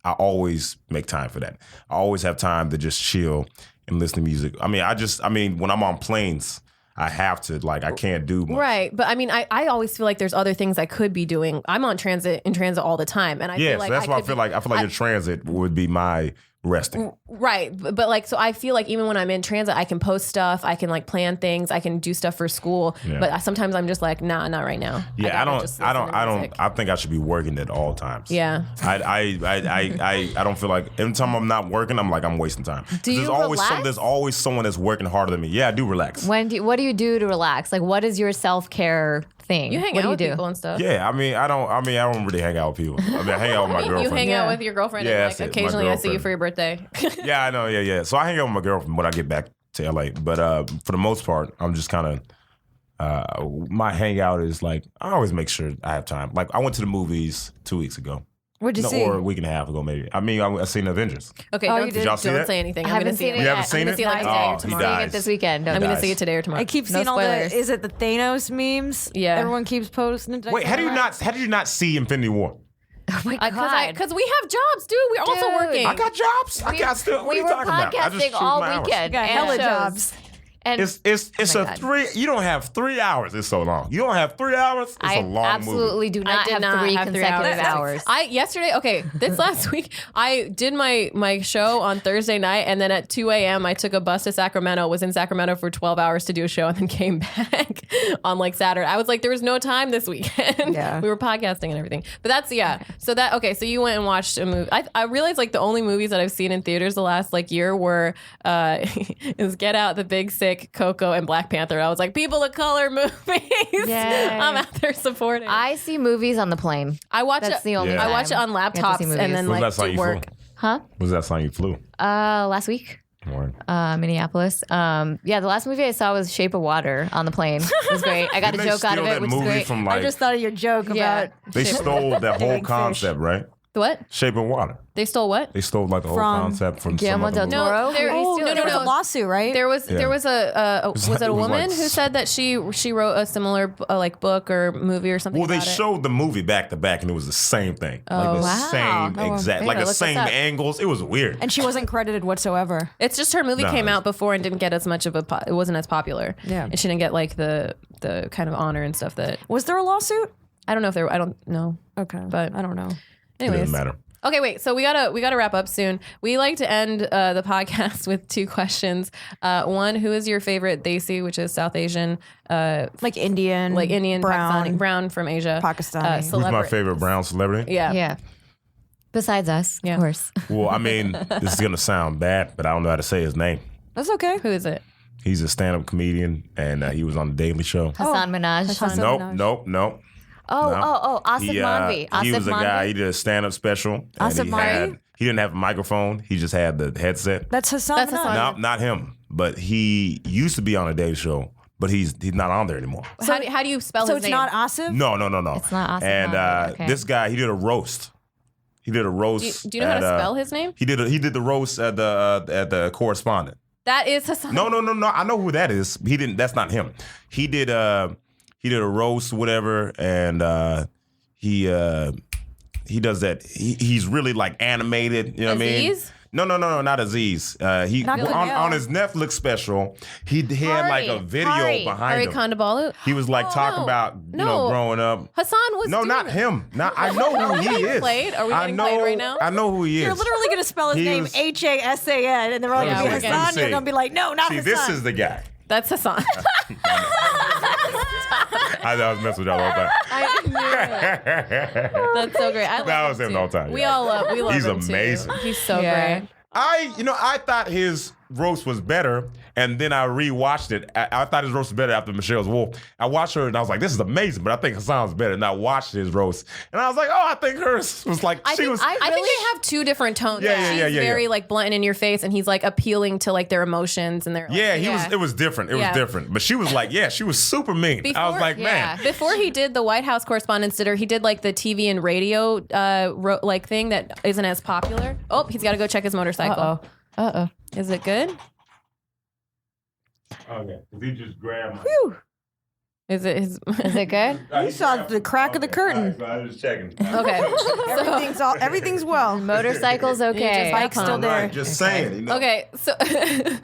I always make time for that. I always have time to just chill and listen to music. I mean, when I'm on planes, I have to, like, I can't do much. Right. But I mean, I always feel like there's other things I could be doing. I'm in transit all the time. And I feel like that's why I feel like your transit would be my resting. Right. But like, so I feel like even when I'm in transit, I can post stuff, I can like plan things, I can do stuff for school. Yeah. But sometimes I'm just like, nah, not right now. Yeah, I think I should be working at all times. Yeah. I don't feel like every time I'm not working, I'm like, I'm wasting time. There's always someone that's working harder than me. Yeah, I do relax. What do you do to relax? Like, what is your self-care thing? You hang out with people and stuff. Yeah, I don't really hang out with people. I hang out with my girlfriend. You hang out with your girlfriend and like occasionally I see you for your birthday. Yeah, I know. Yeah. So I hang out with my girlfriend when I get back to LA. But for the most part, I'm just kind of my hangout is like I always make sure I have time. Like I went to the movies 2 weeks ago. What'd you see? Or a week and a half ago, maybe. I mean, I seen Avengers. Okay, did y'all see don't that? say anything. I haven't seen it. You haven't seen it? I'm going to see it like today or tomorrow. I'm seeing it this weekend. I'm going to see it today or tomorrow. I keep seeing all the, is it the Thanos memes? Yeah. Everyone keeps posting it. Wait, how did you not see Infinity War? Oh my God. Because we have jobs, dude. We're also working. I got jobs. What are you talking about? I just podcasting all weekend. Got hella jobs. And it's a 3. You don't have 3 hours. It's so long. You don't have 3 hours. It's a long movie. I absolutely do not have 3 consecutive hours. This last week, I did my show on Thursday night, and then at 2 a.m. I took a bus to Sacramento. Was in Sacramento for 12 hours to do a show, and then came back on like Saturday. I was like, there was no time this weekend. Yeah. We were podcasting and everything. But that's So so you went and watched a movie. I realized like the only movies that I've seen in theaters the last like year were is Get Out, The Big Sick, Coco, and Black Panther. I was like, people of color movies. I'm out there supporting. I see movies on the plane. I watch That's the only I watch it on laptops and then like do work. Huh? Was that song you flew? Last week. Minneapolis. The last movie I saw was Shape of Water on the plane. It was great. I got a joke out of it, which is great. From, like, I just thought of your joke about they stole that whole concept, right? The what? Shape of Water. They stole what? They stole like the whole concept from Guillermo del Toro. There was a lawsuit, right? There was was it a woman who said that she wrote a similar like book or movie or something? Well, they showed the movie back to back, and it was the same thing. Same exact, like the same angles. It was weird. And she wasn't credited whatsoever. It's just her movie came out before and didn't get as much of it wasn't as popular. Yeah, and she didn't get like the kind of honor and stuff that. Was there a lawsuit? I don't know if there. I don't know. Okay, but I don't know. Anyways. It doesn't matter. Okay, wait. So we gotta wrap up soon. We like to end the podcast with 2 questions. One, who is your favorite Desi, which is South Asian, like Indian, brown, Pakistani, brown from Asia, Pakistani. Who's my favorite brown celebrity? Yeah. Besides us, of course. Well, I mean, this is gonna sound bad, but I don't know how to say his name. That's okay. Who is it? He's a stand-up comedian, and he was on the Daily Show. Hassan Minaj. Nope. Asif Manvi. He was a guy. He did a stand-up special. Asif Manvi? He didn't have a microphone. He just had the headset. That's Hassan Minaj. No, not him. But he used to be on a Daily Show, but he's not on there anymore. So, how do you spell his name? So it's not Asif? No. It's not Asif. And this guy, he did a roast. Do you know how to spell his name? He did the roast at the Correspondent. That is Hassan. No. I know who that is. He didn't. That's not him. He did a roast, whatever, and he does that. He's really like animated. You know what I mean? No, not Aziz. He Not Glenn. on his Netflix special, he had like a video behind Hari him. Kondobalu? He was like talking about growing up. Hassan was No, doing not it. him. I know who he is. Played? Are we I getting know, played right now? I know who he is. You're literally going to spell his He name was- Hasan, and they're all going to be Let me Hassan. see. You're going to be like, no, not See, Hassan. this is the guy. That's Hassan. I was messing with y'all all the time. I knew it. That's so great. I love That was him too. the whole time, We yeah. all love. We love He's him too. amazing. He's so Yeah. great. I thought his roast was better, and then I rewatched it. I thought his roast was better after Michelle's Wolf. I watched her, and I was like, "This is amazing," but I think Hassan's better. And I watched his roast, and I was like, "Oh, I think hers was like I think they have two different tones. Yeah, She's very like blunt and in your face, and he's like appealing to like their emotions and their. Like, Yeah, he was. It was different. It was different. But she was like, she was super mean. I was like, man. Before he did the White House Correspondents' Dinner, he did like the TV and radio like thing that isn't as popular. Oh, he's got to go check his motorcycle. Uh-oh. Is it good? Okay, he just grabbed. Is it his? Is it good? You saw the crack of the curtain. I was just checking. Okay. Everything's well. Motorcycle's okay. Bike's still there. Just saying. You know. Okay. So.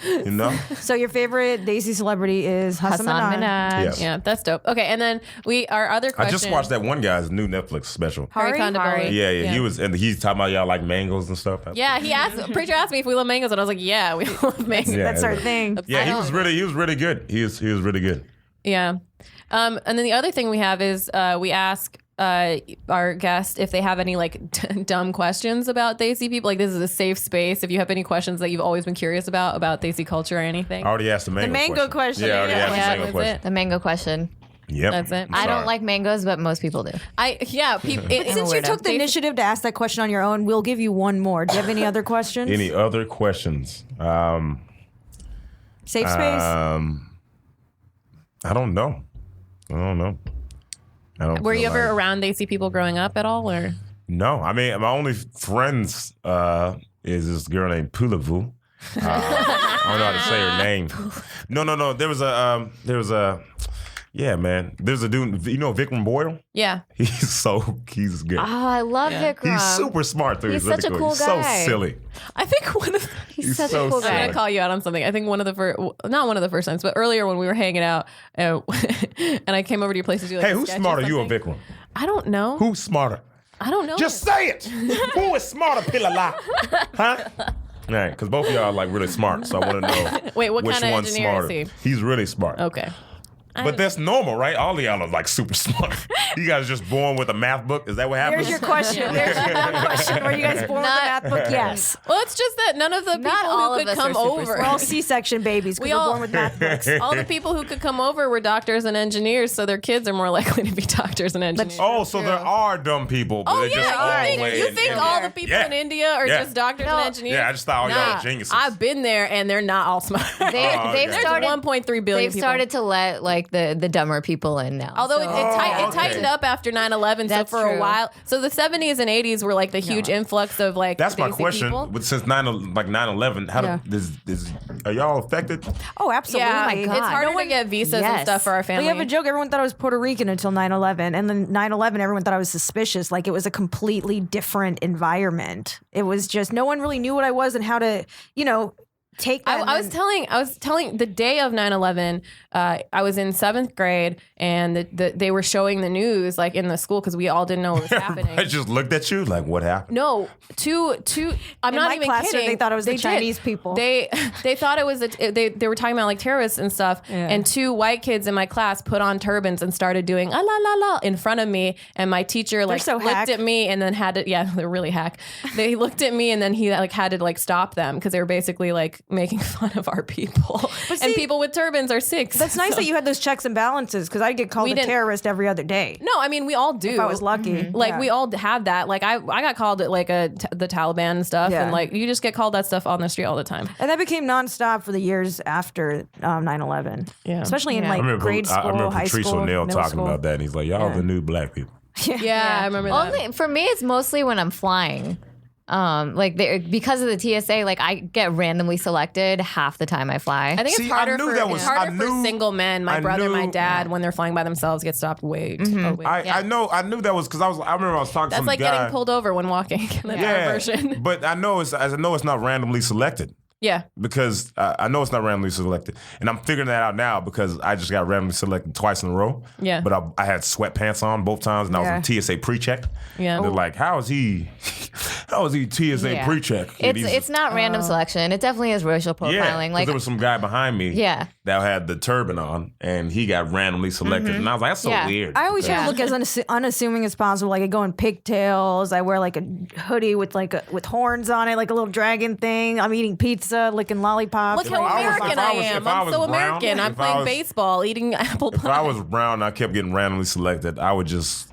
You know. So your favorite Daisy celebrity is Hassan Hassan Minhaj. Minhaj. Yes. Yeah, that's dope. Okay, and then our other question. I just watched that one guy's new Netflix special. Hari Kondobalu. Yeah. He was, and he's talking about y'all like mangoes and stuff. Yeah, preacher asked me if we love mangoes, and I was like, yeah, we love mangoes. Yeah, That's our thing. Yeah, he was really good. He was really good. Yeah. And then the other thing we have is we ask our guest if they have any like dumb questions about Desi people. Like, this is a safe space. If you have any questions that you've always been curious about Desi culture or anything. I already asked the mango question. Yeah, I already asked the mango that's question. it. The mango question. Yep. That's it. I don't like mangoes, but most people do. Since you took the Desi- initiative to ask that question on your own, we'll give you one more. Do you have any other questions? Any other questions? Safe space? I don't know. Were you feel ever like- around Desi people growing up at all, or? No. I mean, my only friends is this girl named Pulavu. I don't know how to say her name. No. There was a. Yeah, man. There's a dude. You know Vikram Boyle? Yeah. He's good. Oh, I love Vikram. He's super smart too. He's really such a cool He's guy. so silly. I think one of He's such so a cool I'm guy. gonna call you out on something. I think one of the first, not one of the first times, but earlier when we were hanging out, and I came over to your place to do like Hey, a who's sketch or smarter, you or something. Vikram? I don't know. Who's smarter? I don't know. Just say it. Who is smarter, Pilala? Huh? All right, because both of y'all are like really smart, so I want to know Wait, what which kind of one's engineer smarter. is He's really smart. Okay. But that's normal, right? All of y'all are like super smart. You guys just born with a math book? Is that what happens? There's your question. There's your one question. Were you guys born with a math book? Yes. Well, it's just that none of the people all who of could us are come super over. We're all C-section babies because We we're all- born with math books. all the people who could come over were doctors and engineers, so their kids are more likely to be doctors and engineers. Oh, so there are dumb people, but Oh they're just yeah, all you the way think, you think in all there. the people Yeah. in India are Yeah. just doctors and engineers? Yeah, I just thought all y'all were geniuses. I've been there, and they're not all smart. They've okay. started. 1.3 billion. They've people. started to let like the dumber people in now. Although So- it tightened up after 9/11, so That's for a true. while, so the 70s and 80s were like the huge influx of like. That's my Desi question. people. But since 9/11, how are y'all affected? Oh, absolutely. Yeah, my God. it's harder No one- to get visas and Yes. stuff for our family. We have a joke. Everyone thought I was Puerto Rican until 9/11. And then 9/11, everyone thought I was suspicious. Like it was a completely different environment. It was just, no one really knew what I was and how to, take that. I was telling the day of 9/11, I was in 7th grade and they were showing the news like in the school because we all didn't know what was happening. I just looked at you like, what happened? No, two. I'm In not my even class, kidding. they thought it was the did. Chinese people. They thought it was they were talking about like terrorists and stuff. Yeah. And 2 white kids in my class put on turbans and started doing la la la in front of me. And my teacher like so looked hack. at me and then had to they're really hack. They looked at me and then he like had to like stop them because they were basically like making fun of our people. see, and people with turbans are sick. That's nice that you had those checks and balances because I'd get called We a didn't- terrorist every other day. No, I mean we all do. If I was lucky. Like Yeah. we all have that. Like I got called like the Taliban and stuff, Yeah. and like you just get called that stuff on the street all the time. And that became nonstop for the years after 9/11. Yeah. Especially in Yeah. like I remember, grade school, I remember high Patrice school, O'Neal middle talking school. about that, and he's like, y'all Yeah. the new black people. Yeah, I remember that. Only for me, it's mostly when I'm flying. Because of the TSA, like I get randomly selected half the time I fly. I think See, it's harder I knew for that was- I knew- for single men. My I brother, my knew- dad, when they're flying by themselves, get stopped way. I knew that was because I remember I was talking to That's some like guy. getting pulled over when walking. That's our version. But I know it's not randomly selected. Yeah. Because I know it's not randomly selected. And I'm figuring that out now because I just got randomly selected twice in a row. Yeah. But I had sweatpants on both times and I was in TSA pre-check. Yeah. And they're like, how is he TSA Yeah. pre-check? It's not random selection. It definitely is racial profiling. Yeah, Like there was some guy behind me Yeah. that had the turban on and he got randomly selected. And I was like, that's so Yeah. weird. I always try Yeah. to look as unassuming as possible. Like I go in pigtails. I wear like a hoodie with with horns on it, like a little dragon thing. I'm eating pizza, licking lollipops. Look how I was- American if I I was- am. if I I'm was so brown, American. I'm if I playing was- baseball, eating apple If pie. I was brown and I kept getting randomly selected, I would just,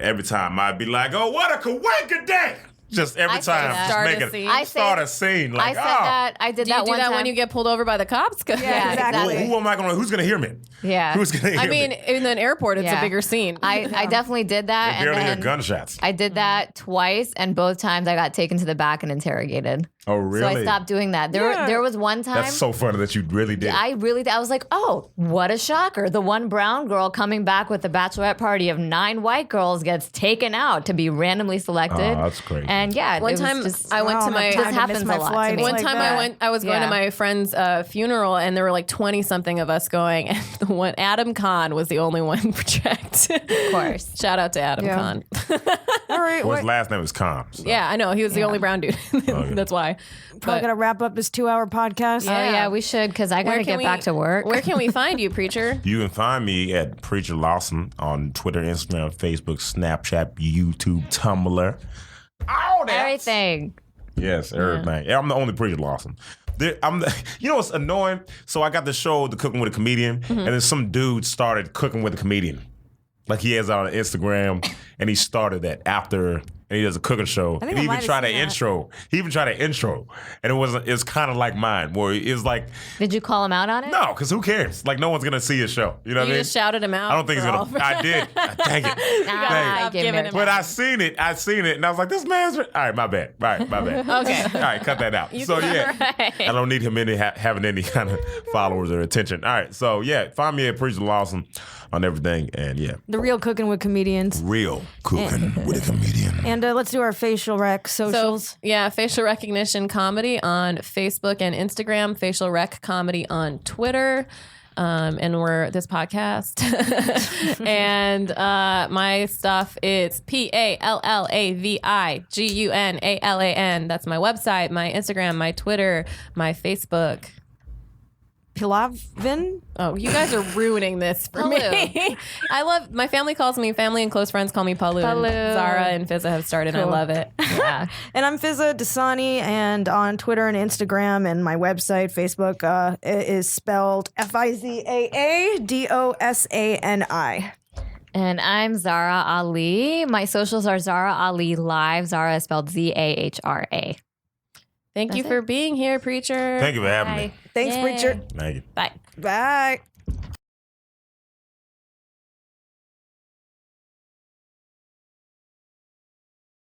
every time I'd be like, oh, what a kawanka day. Just every I say time, that. just Start a make it, scene. I say- start a scene. I Like, said oh, that. I did Do you that do one that time. when you get pulled over by the cops? Yeah, exactly. who am I going to, who's going to hear me? Yeah. Who's going to hear I mean, me? in an airport, it's a Yeah. bigger scene. I definitely did that. They barely and hear then gunshots. I did that twice, and both times I got taken to the back and interrogated. Oh, really? So I stopped doing that. There was one time. That's so funny that you really did. I was like, oh, what a shocker. The one brown girl coming back with the bachelorette party of 9 white girls gets taken out to be randomly selected. Oh, that's crazy. And yeah, One it was time just, I went to my. This happens a lot to me. One Like time that. I was going to Yeah. my friend's funeral, and there were like 20 something of us going, and the one Adam Kahn was the only one checked. Of course. Shout out to Adam Yeah. Kahn. All right, Well, his last name is Khan. So. Yeah, I know he was the only brown dude. That's why. probably But gonna wrap up this 2-hour podcast. Oh yeah, we should because I gotta get back to work. Where can we find you, preacher? You can find me at Preacher Lawson on Twitter, Instagram, Facebook, Snapchat, YouTube, Tumblr. All that. Everything. Yes, everything. Yeah, I'm the only Preacher Lawson. You know what's annoying? So I got the show, The Cooking with a Comedian, and then some dude started cooking with a comedian. Like he has it on Instagram, and he started that after. And he does a cooking show. think And I he might even have tried to seen that. intro. He even tried to intro. And it's kind of like mine, where it's like, Did you call him out on it? no, because who cares? Like, no one's going to see his show. You know what I You mean? just shouted him out. I don't think he's for going to. all- I did. Dang it. Nah, Dang. I give giving it. him But I seen it, and I was like, this man's. All right, my bad. All right, my bad. Okay. All right, cut that out. So, yeah. I don't need him having any kind of followers or attention. All right, so, yeah, find me at Preacher Lawson on everything. And, yeah, The Real Cooking with Comedians. real cooking with a comedian. And let's do our facial rec socials. So, yeah, Facial Recognition Comedy on Facebook and Instagram, Facial Rec Comedy on Twitter. And we're this podcast. And my stuff is PALLAVIGUNALAN. That's my website, my Instagram, my Twitter, my Facebook. Pilavin? Oh, you guys are ruining this for me. Palu. My family and close friends call me Palu. Palu. And Zara and Fizza have started and I love it. Yeah. And I'm Fizza Dasani, and on Twitter and Instagram and my website, Facebook, it is spelled FIZAADOSANI. And I'm Zara Ali. My socials are Zara Ali Live. Zara is spelled ZAHRA. Thank you for being here, preacher. Thank you for having me. Thanks, Yay. preacher. Thank you. Bye. Bye.